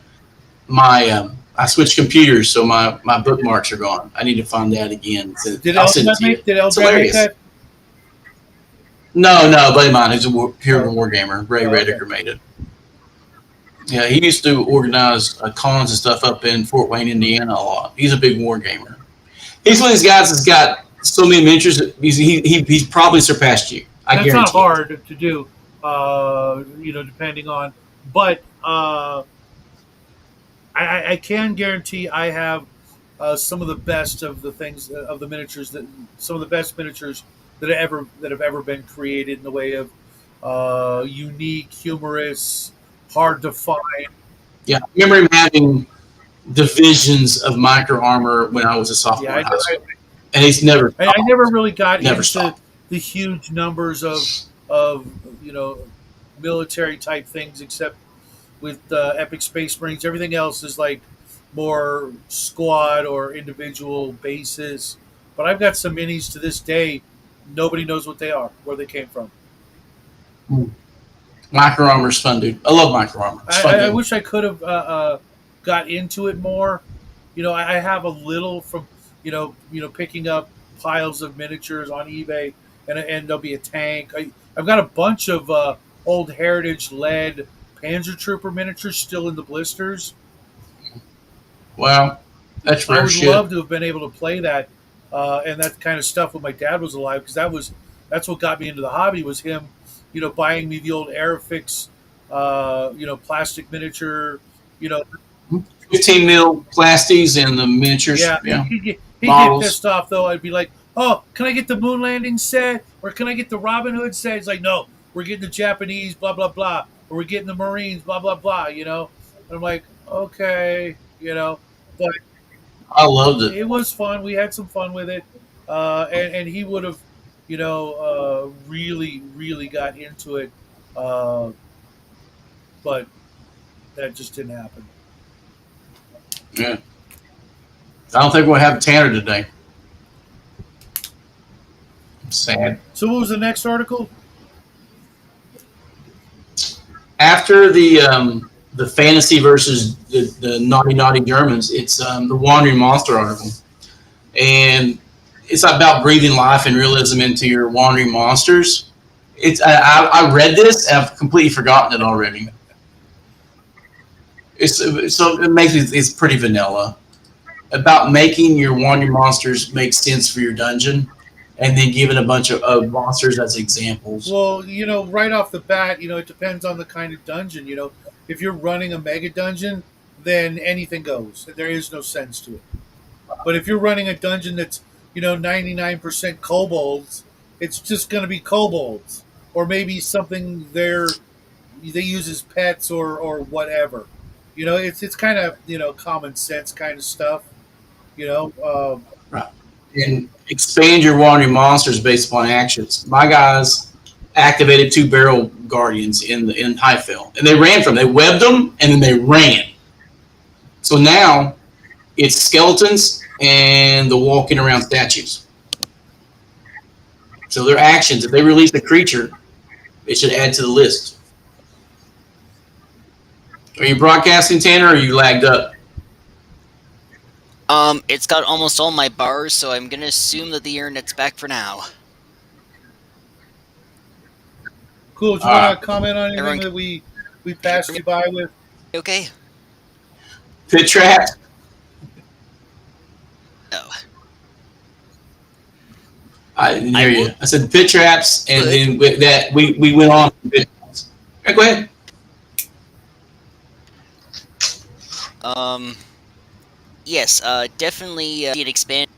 My I switched computers, so my bookmarks are gone. I need to find that again. So Did I'll send it Eldrad to you. make? Did It's Eldrad make hilarious. that? No, no, buddy of mine who's a pure Oh, war gamer. Ray oh, okay. Redicker made it. Yeah, he used to organize cons and stuff up in Fort Wayne, Indiana a lot. He's a big war gamer. He's one of these guys that's got so many miniatures. He's probably surpassed you. I That's not guarantee it. hard to do. Depending on, but I can guarantee I have some of the best of the things of the miniatures that some of the best miniatures that have ever been created in the way of unique, humorous, hard to find. Yeah, I remember him having divisions of micro armor when I was a Yeah, sophomore in high school, and he's never I stopped. never really got Never into stopped. the huge numbers of you know military type things, except with Epic Space Marines. Everything else is like more squad or individual bases. But I've got some minis to this day. Nobody knows what they are, where they came from. Micro armor's fun, dude. I love micro armor. It's a fun I game. wish I could have got into it more. I have a little from picking up piles of miniatures on eBay, and there'll be a tank. I've got a bunch of old heritage lead Panzer Trooper miniatures still in the blisters. Wow, that's I rare would shit. love to have been able to play that and that kind of stuff when my dad was alive, because that's what got me into the hobby was him, buying me the old Aerofix, plastic miniature, you know, 15 mil plasties and the miniatures. yeah. Yeah, He'd get models. pissed off though. I'd be like, oh, can I get the moon landing set or can I get the Robin Hood set? He's like, no, we're getting the Japanese, blah blah blah, or we're getting the Marines, blah blah blah. And I'm like, okay, but I loved it. it was fun. We had some fun with it, and he would have, really, really got into it, uh, but that just didn't happen. Yeah, I don't think we'll have Tanner today. Sad. So, what was the next article? After the fantasy versus the naughty naughty Germans, it's the Wandering Monster article, and it's about breathing life and realism into your wandering monsters. I read this and I've completely forgotten it already. So it makes it's pretty vanilla about making your wandering monsters make sense for your dungeon, and then giving a bunch of monsters as examples. Well, right off the bat, it depends on the kind of dungeon. If you're running a mega dungeon, then anything goes. There is no sense to it. But if you're running a dungeon that's 99% kobolds, it's just going to be kobolds, or maybe something they use as pets or whatever. It's kind of common sense kind of stuff. You know, Right. And expand your wandering monsters based upon actions. My guys activated two barrel guardians in Highfield, and they ran from. They webbed them and then they ran. So now it's skeletons and the walking around statues. So their actions, if they release a creature, it should add to the list. Are you broadcasting, Tanner, or are you lagged up? It's got almost all my bars, so I'm gonna assume that the internet's back for now. cool. Do you All want right. to comment on anything Everyone that we can hear passed me you by with? okay? Pit traps. Oh, I didn't I hear would. you. I said pit traps, and then with that we went on. Pit traps. Right, go ahead. Um, yes, definitely see it expand.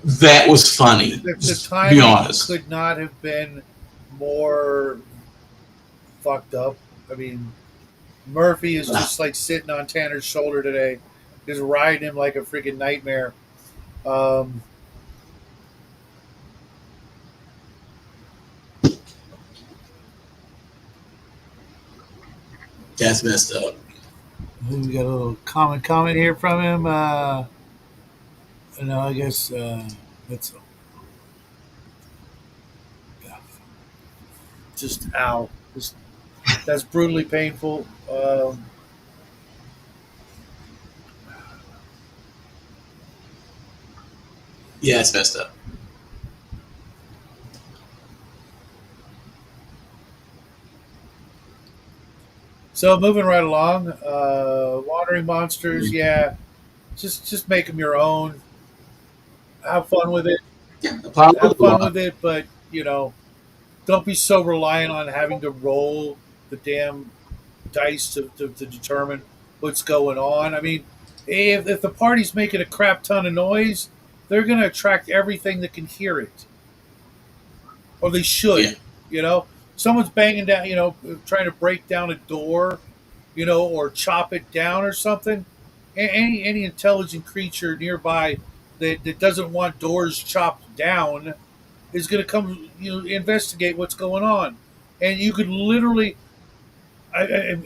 That was funny. The Just be timing honest. could not have been more fucked up. I mean, Murphy is just like sitting on Tanner's shoulder today, just riding him like a freaking nightmare. Um, That's messed up. we got a little comment here from him. No, I guess that's yeah, just ow. Just, that's brutally painful. Yeah, it's messed up. So moving right along, wandering monsters. Yeah, just make them your own. Have fun with it. Yeah, apply a Have little fun law. with it, but don't be so reliant on having to roll the damn dice to determine what's going on. I mean, if the party's making a crap ton of noise, they're going to attract everything that can hear it, or they Yeah, should. You know, someone's banging down, trying to break down a door, or chop it down or something. Any intelligent creature nearby that doesn't want doors chopped down is going to come, investigate what's going on, and you could literally. I,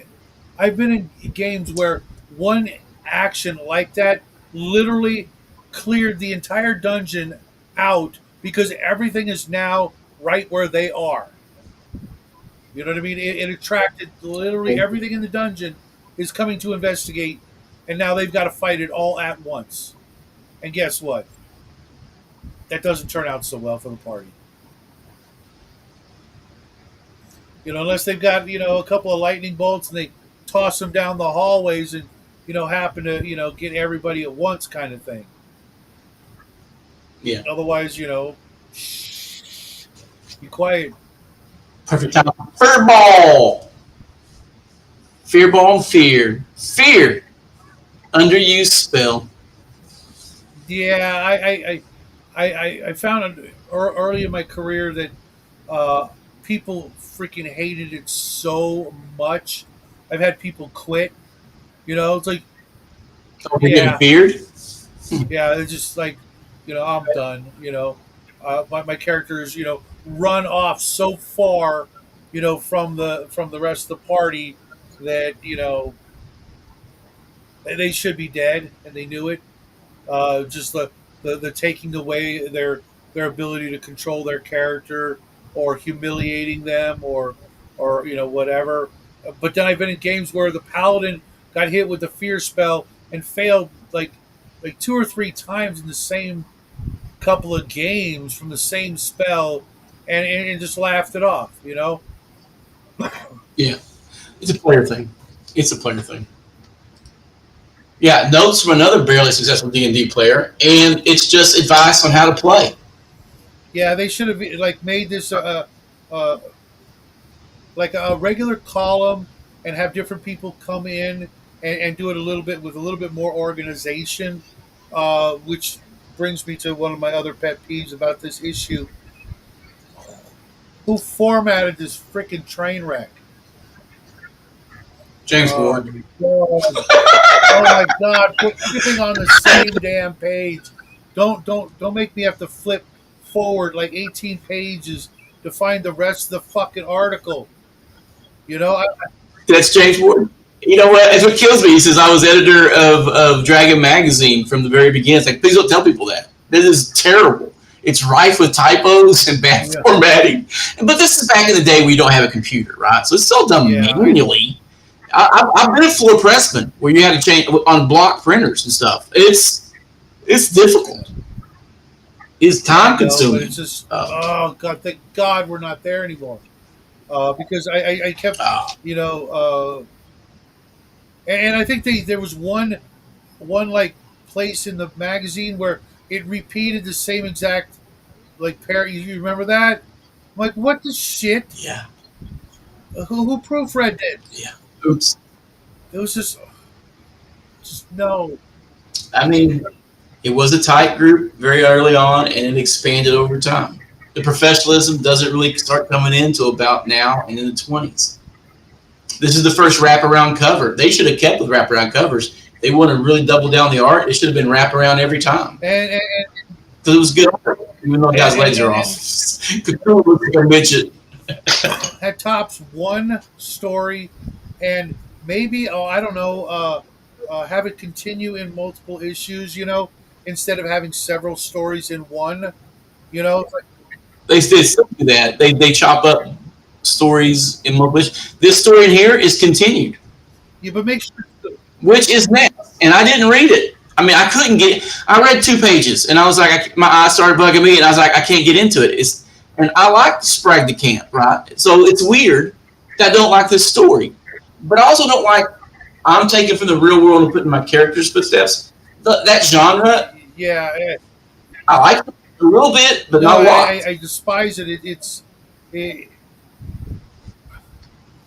I've been in games where one action like that literally cleared the entire dungeon out because everything is now right where they are. You know what I mean? It attracted literally everything in the dungeon is coming to investigate, and now they've got to fight it all at once. And guess what? That doesn't turn out so well for the party. Unless they've got a couple of lightning bolts and they toss them down the hallways and happen to get everybody at once kind of thing. yeah. Otherwise, be quiet. Perfect time. Furball. Fearball and fear. Fear. Underused spell. Yeah, I found early in my career that people freaking hated it so much. I've had people quit. It's like, Oh, they getting yeah, feared? yeah, it's just like, I'm done. My characters, run off so far, from the rest of the party that they should be dead, and they knew it. Just the taking away their ability to control their character, or humiliating them, or whatever. But then I've been in games where the paladin got hit with the fear spell and failed like two or three times in the same couple of games from the same spell, and just laughed it off. Yeah. It's a player thing. It's a player thing. Yeah, notes from another barely successful D&D player, and it's just advice on how to play. Yeah, they should have like made this uh, like a regular column and have different people come in and do it a little bit with a little bit more organization. which brings me to one of my other pet peeves about this issue. Who formatted this freaking train wreck? James Oh Ward. my god! Oh my god! Put everything on the same damn page. Don't make me have to flip forward like 18 pages to find the rest of the fucking article. You know, That's James Ward. You know what? That's what kills me. He says I was editor of Dragon Magazine from the very beginning. It's like, please don't tell people that. This is terrible. It's rife with typos and bad yeah, formatting. But this is back in the day we don't have a computer, right? So it's all done yeah, I know. manually. I've been a floor pressman where you had to change on block printers and stuff. It's Yeah, difficult. It's yeah, I time know, but consuming. it's just oh god, thank God we're not there anymore. Because I kept, Uh, you know, and I think there was one like place in the magazine where it repeated the same exact like pair. You remember that? I'm like, what the shit? yeah, Who proofread it? yeah. Oops. It was just no. I mean, it was a tight group very early on, and it expanded over time. The professionalism doesn't really start coming in until about now and in the 20s. This is the first wraparound cover. They should have kept with wraparound covers. They want to really double down the art. It should have been wraparound every time And because it was good art, even though the guy's legs are off. and Cthulhu looks like a midget. had tops one story, and maybe I don't know, have it continue in multiple issues. You know, instead of having several stories in one. You know, They still do that. They chop up stories in multiple. This story in here is continued, yeah, but make sure. which is next. And I didn't read it. I mean, I couldn't get. I read 2 pages, and I was like, my eyes started bugging me, and I was like, I can't get into it. And I like Sprague the Camp, right? So it's weird that I don't like this story, but I also don't like. I'm taking from the real world and putting my characters' footsteps. That genre, Yeah, I like it a little bit, but no, not a lot. I despise it. It,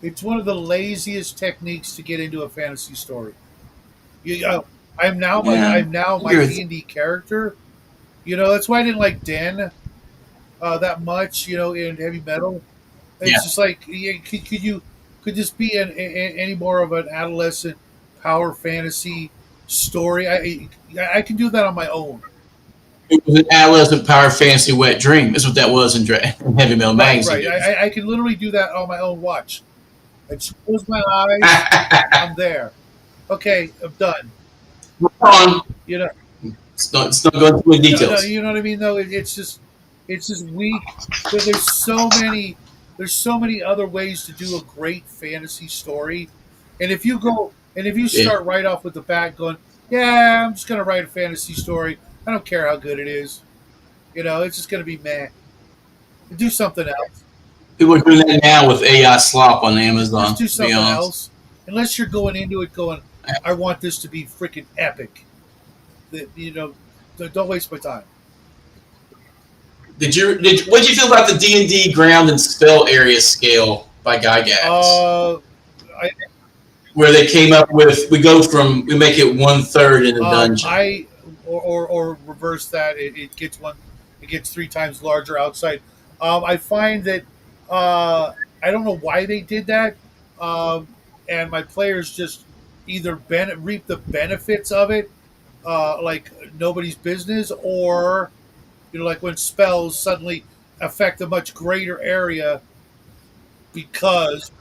it's one of the laziest techniques to get into a fantasy story. You, Yeah, I'm now I my agree with D you. and D character. You know, that's why I didn't like Den that much. You know, in heavy metal, Yeah, it's just like could this be any more of an adolescent power fantasy story? I can do that on my own. it was an adolescent power fantasy wet dream. Is what that was in Heavy Metal Right, Magazine. right. It was. I can literally do that on my own watch. I just close my eyes. I'm there. Okay, I'm done. on. You know, It's not going through the no, details. you know what I mean. Though it's just weak. There's so many other ways to do a great fantasy story, and if you Yeah. start right off with the bat going, yeah, I'm just gonna write a fantasy story. I don't care how good it is. You know, it's just gonna be meh. Do something else. People are doing that now with AI slop on Just Amazon, do to be something honest. else. Unless you're going into it going, I want this to be freaking epic. That you know, don't waste my time. What did you feel about the D&D ground and spell area scale by Gygax? Uh, I Where they came up with we make it 1/3 in the dungeon. I or reverse that. It gets three times larger outside. I find that I don't know why they did that, and my players just either reap the benefits of it, like nobody's business, or you know, like when spells suddenly affect a much greater area because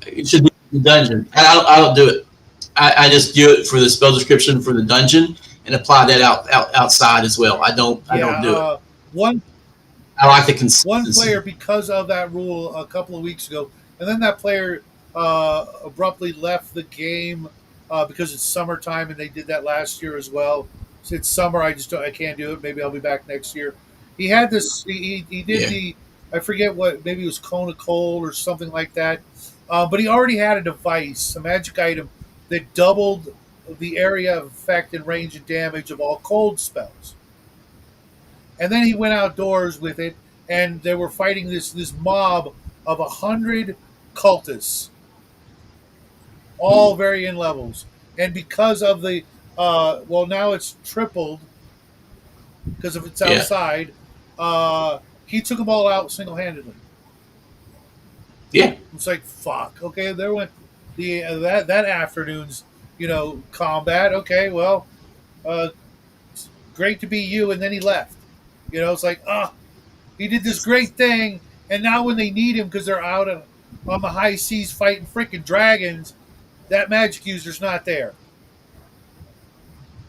It should be in the dungeon. I don't do it. I just do it for the spell description for the dungeon and apply that outside as well. I yeah, don't do it. one I like the one consistency. player because of that rule a couple of weeks ago, and then that player abruptly left the game because it's summertime, and they did that last year as well. So it's summer. I can't do it. Maybe I'll be back next year. He had this. He did Yeah. the. I forget what. Maybe it was Cone of Cold or something like that. But he already had a device, a magic item that doubled the area of effect and range and damage of all cold spells. And then he went outdoors with it, and they were fighting this mob of 100 cultists, Hmm. all varying levels. And because of the Well, now it's tripled because if it's Yeah. outside. He took them all out single handedly. Yeah. It's like fuck. Okay, there went the that afternoon's combat. Okay, well, uh, great to be you, and then he left. It's like he did this great thing, and now when they need him because they're out on the high seas fighting freaking dragons, that magic user's not there.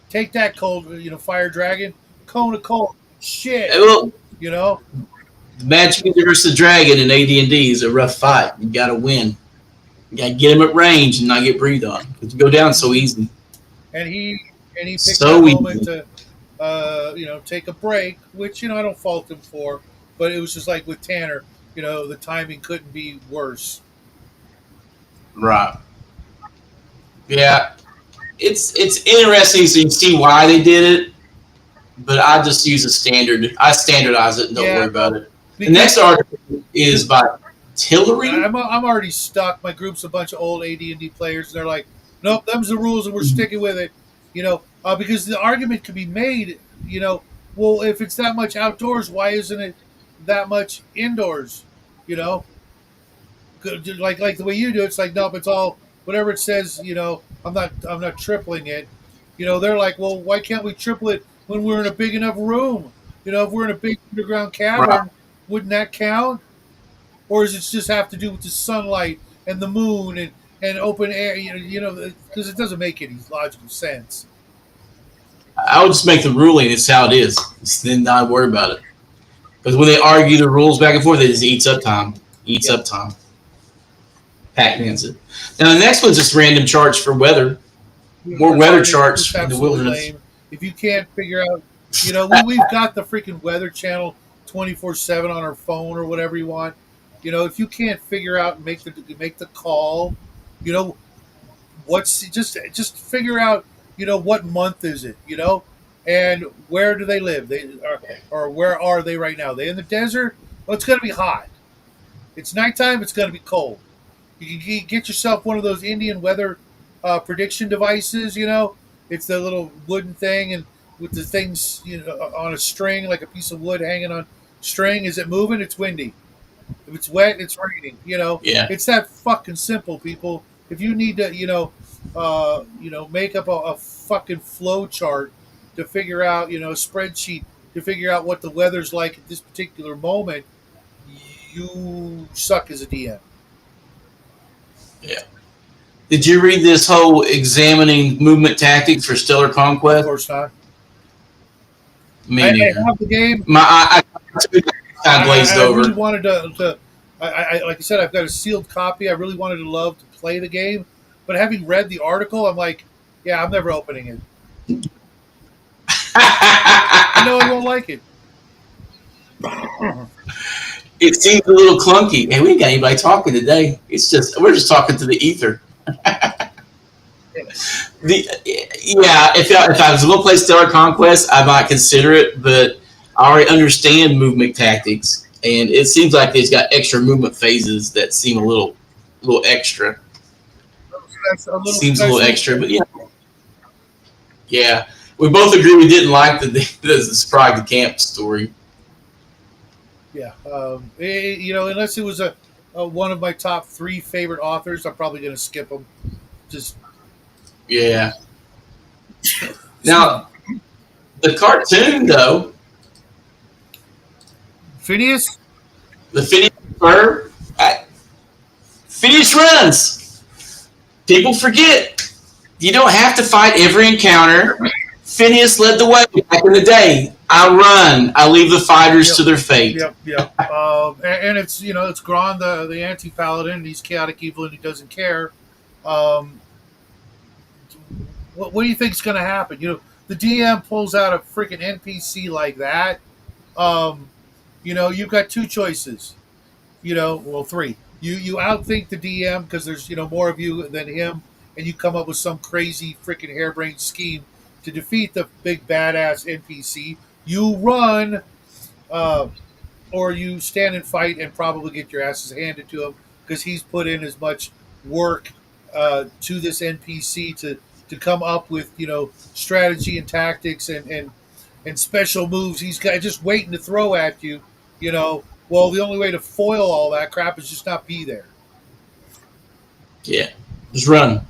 Take that cold, fire dragon, cone of cold shit. Well, You know, the Magic versus the Dragon in AD&D is a rough fight. You got to win. You got to get him at range and not get breathed on. Because you go down so easy. and he picked that So moment easy. to take a break, which I don't fault him for, but it was just like with Tanner, the timing couldn't be worse. Right. Yeah. It's interesting so you see why they did it, but I just use a standard. I standardize it and don't Yeah, worry about it. The because next article is by Tillery. I'm already stuck. My group's a bunch of old AD&D players, and they're like, "Nope, them's the rules, and we're sticking with it." Because the argument could be made. Well, if it's that much outdoors, why isn't it that much indoors? You know, like the way you do. It's like, nope, it's all whatever it says. I'm not tripling it. They're like, well, why can't we triple it when we're in a big enough room? If we're in a big underground Right. cavern, wouldn't that count? Or does it just have to do with the sunlight and the moon and open air? Because it doesn't make any logical sense. I would just make the ruling. It's how it is. Then not worry about it. Because when they argue the rules back and forth, it just eats up time. Eats Yeah. up time. Pac-Man's it. Now the next one's just random charts for weather. More weather It's charts in the absolutely wilderness. lame. If you can't figure out, we've got the freaking Weather Channel 24/7 on our phone or whatever you want. If you can't figure out and make the call, you know, what's just figure out, what month is it, and where do they live? Or where are they right now? They in the desert? Well, it's going to be hot. It's nighttime. It's going to be cold. You can get yourself one of those Indian weather prediction devices. It's the little wooden thing and with the things on a string, like a piece of wood hanging on string. Is it moving? It's windy. If it's wet, it's raining. Yeah. It's that fucking simple, people. If you need to, make up a fucking flow chart to figure out, a spreadsheet to figure out what the weather's like at this particular moment, you suck as a DM. Yeah. Did you read this whole examining movement tactics for Stellar Of Conquest? course not. Me I neither. have the game. I glazed I really over. wanted to like I said, I've got a sealed copy. I really wanted to love to play the game, but having read the article, I'm like, yeah, I'm never opening it. I know I won't like it. It seems a little clunky. Hey, we ain't got anybody talking today. We're just talking to the ether. If I was going to play Stellar Conquest, I might consider it, but I already understand movement tactics, and it seems like it's got extra movement phases that seem a little extra. That's a little Seems a little special. extra, but yeah. We both agree we didn't like the Sprague the Camp story. Yeah, unless it was a one of my top three favorite authors, I'm probably going to skip them. Just Yeah. Now the cartoon though, Phineas. the Phineas Fur, Phineas runs. People forget. You don't have to fight every encounter. Phineas led the way back in the day. I run. I leave the fighters Yep. to their fate. Yep. And it's it's Gron, the anti paladin. He's chaotic evil and he doesn't care. Um, what do you think's going to happen? The DM pulls out a freaking NPC like that. Um, you've got two choices. Well, three. You outthink the DM because there's more of you than him, and you come up with some crazy freaking harebrained scheme to defeat the big badass NPC. You run, uh, or you stand and fight and probably get your asses handed to him because he's put in as much work to this NPC to to come up with strategy and tactics and special moves. He's got just waiting to throw at you. Well, the only way to foil all that crap is just not be there. Yeah, just run.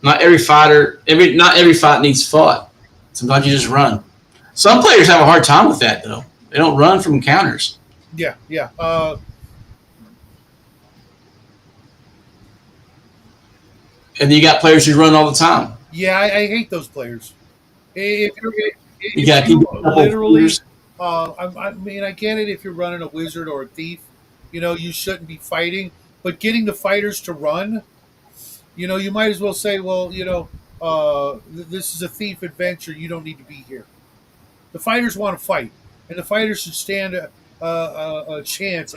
Not every fight needs fought. Sometimes you just run. Some players have a hard time with that though. They don't run from counters. Yeah, yeah. And then you got players who run all the time. Yeah, I hate those players. If you're, You if got you people literally, I mean, I get it if you're running a wizard or a thief, you shouldn't be fighting. But getting the fighters to run, you might as well say, well, this is a thief adventure. You don't need to be here. The fighters want to fight, and the fighters should stand a chance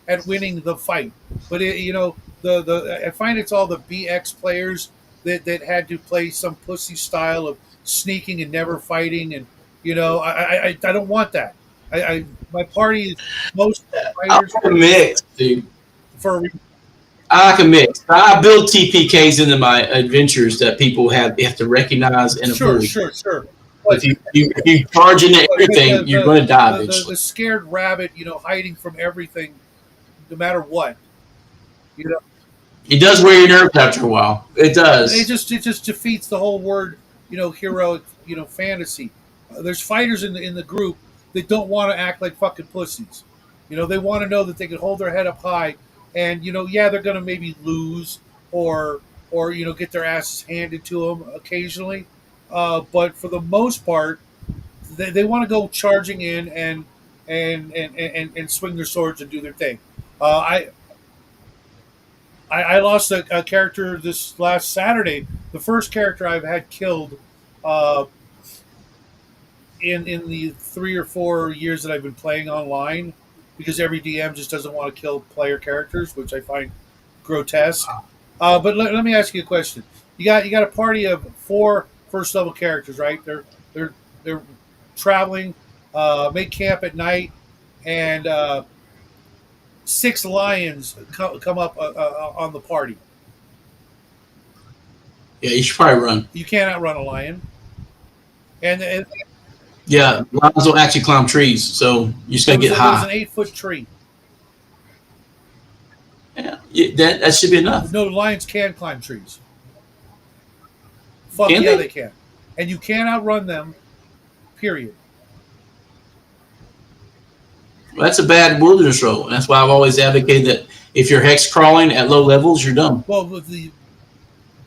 at winning the fight. But the I find it's all the BX players that had to play some pussy style of sneaking and never fighting, and I don't want that. My party is most I fighters like a mix, dude. for a reason. I like a mix. I build TPKs into my adventures that people have to recognize and Sure, avoid. sure, sure. If But you charge into but everything, you're going to die the eventually. scared rabbit, hiding from everything, no matter what. You know, It does wear your nerves after a while. It does. it just defeats the whole word, heroic, fantasy. There's fighters in the group that don't want to act like fucking pussies. They want to know that they can hold their head up high, and yeah, they're gonna maybe lose or get their asses handed to them occasionally, but for the most part, they want to go charging in and swing their swords and do their thing. I lost a character this last Saturday. The first character I've had killed uh, in the 3 or 4 years that I've been playing online, because every DM just doesn't want to kill player characters, which I find grotesque. But let me ask you a question. You got a party of 4 first level characters, right? They're traveling, make camp at night, and 6 lions come up on the party. Yeah, you should probably run. You can't outrun a lion. And Yeah, lions don't actually climb trees, so you just got to get there was an high. 8 foot tree. Yeah, that should be enough. No, lions can climb trees. Fuck Can yeah, they? they can. And you can't outrun them. Period. Well, that's a bad wilderness roll, and that's why I've always advocated that if you're hex crawling at low levels, you're done. Well,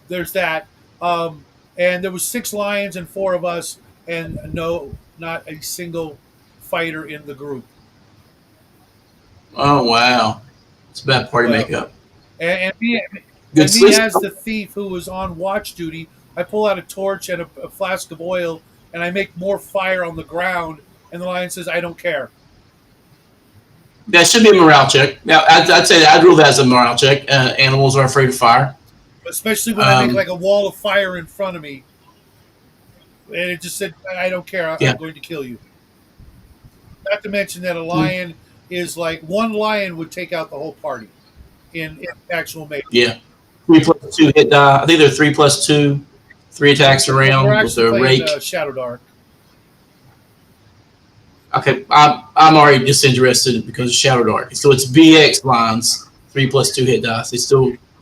there's that. And there was 6 lions and 4 of us, and no, not a single fighter in the group. Oh wow, it's a bad party Uh, makeup. and me, Good and me sleep. as the thief who was on watch duty, I pull out a torch and a flask of oil, and I make more fire on the ground. And the lion says, "I don't care." That should be a morale check. Now, I'd say that I'd rule that as a morale check. Animals are afraid of fire. Especially when I make Um, like a wall of fire in front of me, and it just said, "I don't care. I'm yeah, going to kill you." Not to mention that a mm, lion is like one lion would take out the whole party in actual melee. yeah. 3+2 hit die. I think they're 3+2, 3 attacks We're around with actually a playing rake. Shadow Dark. Okay, I'm already disinterested because of Shadow Dark. So it's BX lines, 3+2 hit dice.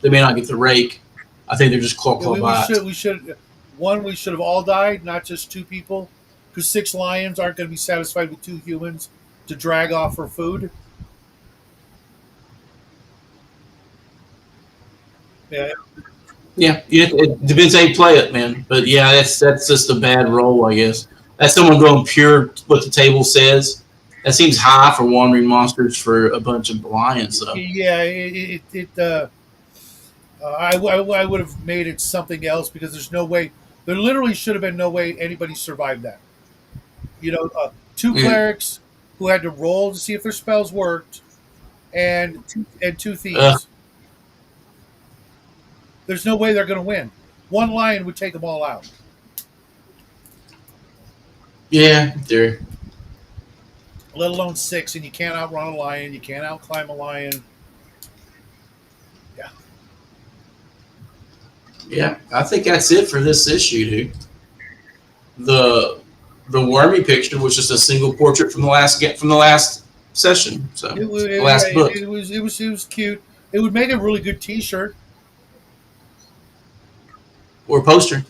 They may not get the rake. I think they're just Yeah, claw bites. we should one we should have all died, not just 2 people, because 6 lions aren't going to be satisfied with 2 humans to drag off for food. Yeah, Yeah, it depends how you play it, man. But yeah, that's just a bad roll, I guess. That's someone going pure what the table says. That seems high for wandering monsters for a bunch of lions, though. yeah. I would have made it something else because there's no way. There literally should have been no way anybody survived that. Two Yeah. clerics who had to roll to see if their spells worked, and 2 Uh, thieves. There's no way they're going to win. One lion would take them all out. yeah, there. Let alone 6, and you can't outrun a lion. You can't outclimb a lion. Yeah, Yeah, I think that's it for this issue, dude. The the Wormy picture was just a single portrait from the last session, so It was the last yeah, book it was cute. It would make a really good T-shirt. or poster.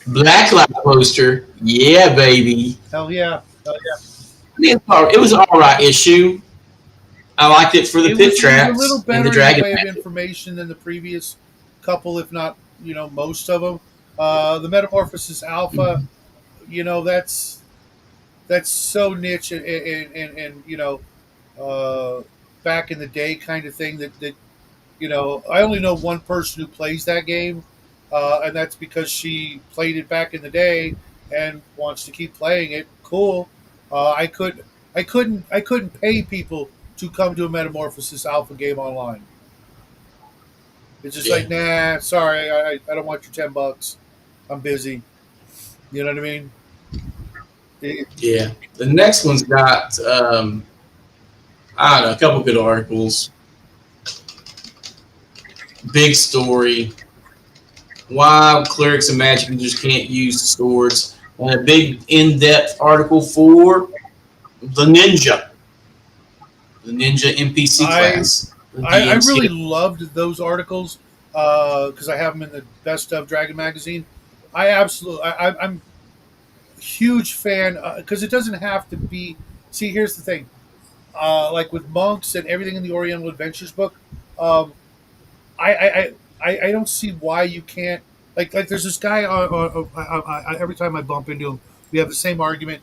Blacklight poster, yeah, baby. Hell yeah. I mean, it was an all right issue. I liked it for the pit It was a little traps and the better in the dragon way of magic. information than the previous couple, if not most of them. The Metamorphosis Alpha, you know, that's so niche and uh, back in the day kind of thing that I only know one person who plays that game, and that's because she played it back in the day and wants to keep playing it. Cool. I couldn't pay people to come to a Metamorphosis Alpha game online. It's just Yeah, like, nah, sorry, I don't want your $10. I'm busy. You know what I mean? It, yeah. The next one's got I don't know, a couple good articles, big story, why clerics and magic users can't use swords, and a big in-depth article for the ninja NPC I class, the I DM really skill. loved those articles because I have them in the Best of Dragon magazine. I absolutely, I'm a huge fan because it doesn't have to be. See, here's the thing. Like with monks and everything in the Oriental Adventures book, um, I don't see why you can't. Like there's this guy. Every time I bump into him, we have the same argument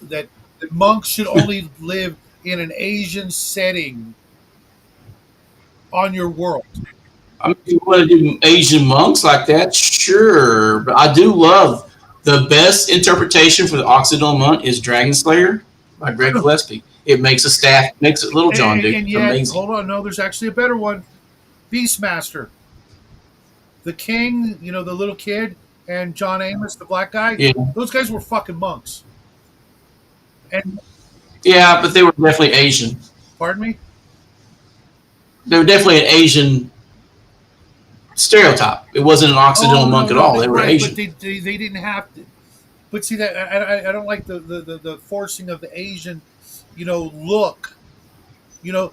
that monks should only live in an Asian setting on your world. I mean, if you want to do Asian monks like that, sure. But I do love the best interpretation for the Occidental monk is Dragon Slayer by Greg Gillespie. It makes a staff, makes it Little John, dude. And It's yet, amazing. hold on, no, there's actually a better one. Beastmaster, the king, the little kid, and John Amos, the black guy. Yeah, Those guys were fucking monks. And yeah, but they were definitely Asian. pardon me. They were definitely an Asian stereotype. It wasn't an Oh Occidental no, monk at no, all. They were right, but Asian. they didn't have to. But see that I don't like the forcing of the Asian, look. You know,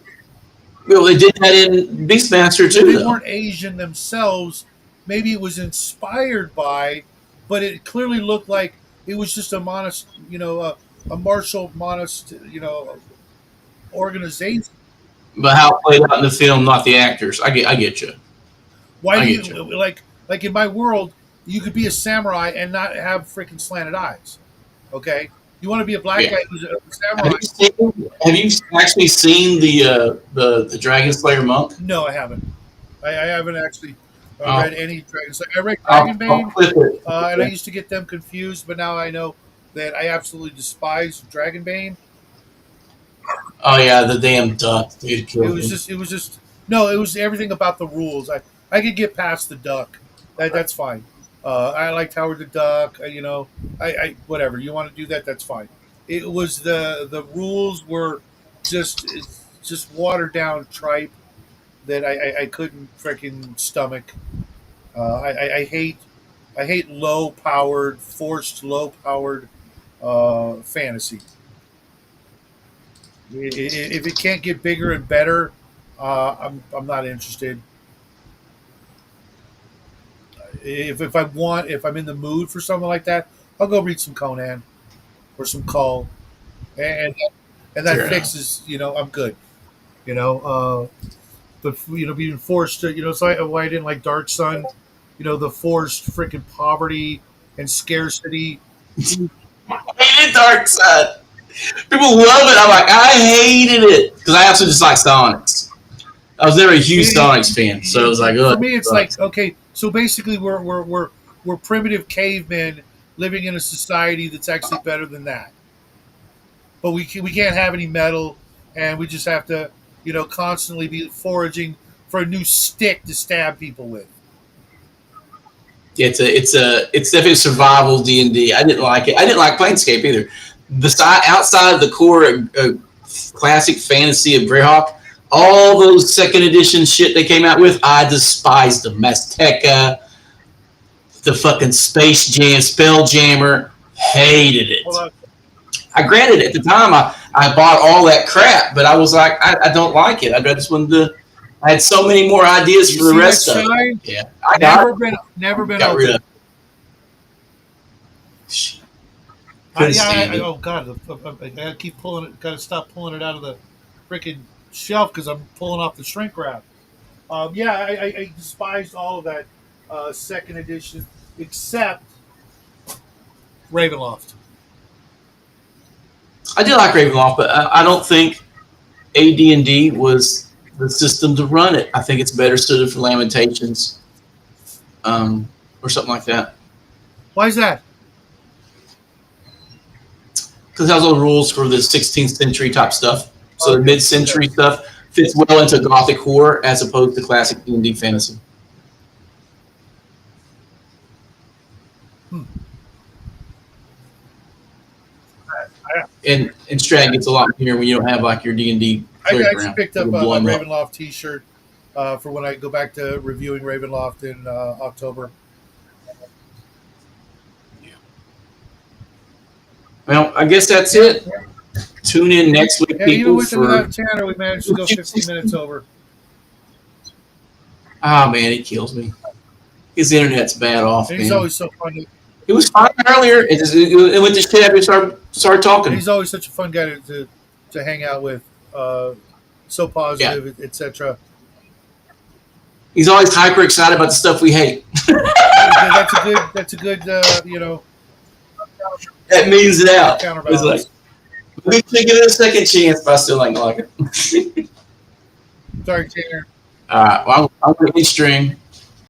Well, they did that in Beastmaster too, they though. weren't Asian themselves. Maybe it was inspired by, but it clearly looked like it was just a martial monast, organization. But how it played out in the film, not the actors. I get you. Why I do get you. you like in my world? You could be a samurai and not have freaking slanted eyes. Okay, you want to be a black Yeah. guy who's a Have samurai? you seen? Have you actually seen the Dragon Slayer monk? No, I haven't. I haven't actually read I'll, any Dragon. I read I'll Dragonbane, clip it. and I used to get them confused, but now I know that I absolutely despise Dragonbane. Oh yeah, the damn duck, dude, killed me. It was just no, it was everything about the rules. I could get past the duck. That's fine. I liked Howard the Duck. I whatever you want to do that. That's fine. It was the rules were just watered down tripe that I couldn't freaking stomach. I hate low powered, forced low powered fantasy. If it can't get bigger and better, I'm not interested. If I'm in the mood for something like that, I'll go read some Conan or some Cull, and and that Fair enough. fixes. I'm good. You know, but being forced to, it's like why I didn't like Dark Sun. The forced freaking poverty and scarcity. I hated Dark Side. People love it. I'm like, I hated it because I also just like Sonics. I was never a huge Sonics fan, so I was like, oh, For it me, it's like sucks. okay, so basically we're primitive cavemen living in a society that's actually better than that. But we can't have any metal, and we just have to constantly be foraging for a new stick to stab people with. It's definitely survival D&D. I didn't like it. I didn't like Planescape either. Outside of the core classic fantasy of Greyhawk, All those second edition shit they came out with, I despised them. Mazteca, the fucking Space Jam, Spelljammer, hated it. Hold on. I granted at the time I bought all that crap, but I was like, I don't like it. I just wanted to. I had so many more ideas You for the see rest that of it. shine? Yeah, I got Never been got rid opened. of. Couldn't stand it. Oh god, I gotta keep pulling it. Gotta stop pulling it out of the freaking shelf because I'm pulling off the shrink wrap. I despised all of that second edition except Ravenloft. I did like Ravenloft, but I don't think AD&D was the system to run it. I think it's better suited for Lamentations, or something like that. Why is that? Because it has all the rules for the 16th century type stuff. So the Okay. mid-century stuff fits well into Gothic horror as opposed to classic D&D fantasy. And Strat gets a lot bigger when you don't have like your D&D I clear actually ground. picked up You'll a blow 'em up. Ravenloft T-shirt for when I go back to reviewing Ravenloft in October. Well, I guess that's it. Tune in next week, Yeah, even people, with and for... without Tanner, we managed to go 15 minutes over. Oh, man, it kills me. His internet's bad off, And he's man. always so funny. It was fine earlier. It went to shit after we started talking. He's always such a fun guy to hang out with. So positive, etc. He's always hyper excited about the stuff we hate. That's a good That means it out. It's counterbalance. like, we should give it a second chance, but I still ain't like it. Sorry, Tanner. All right, well, I'm going to string.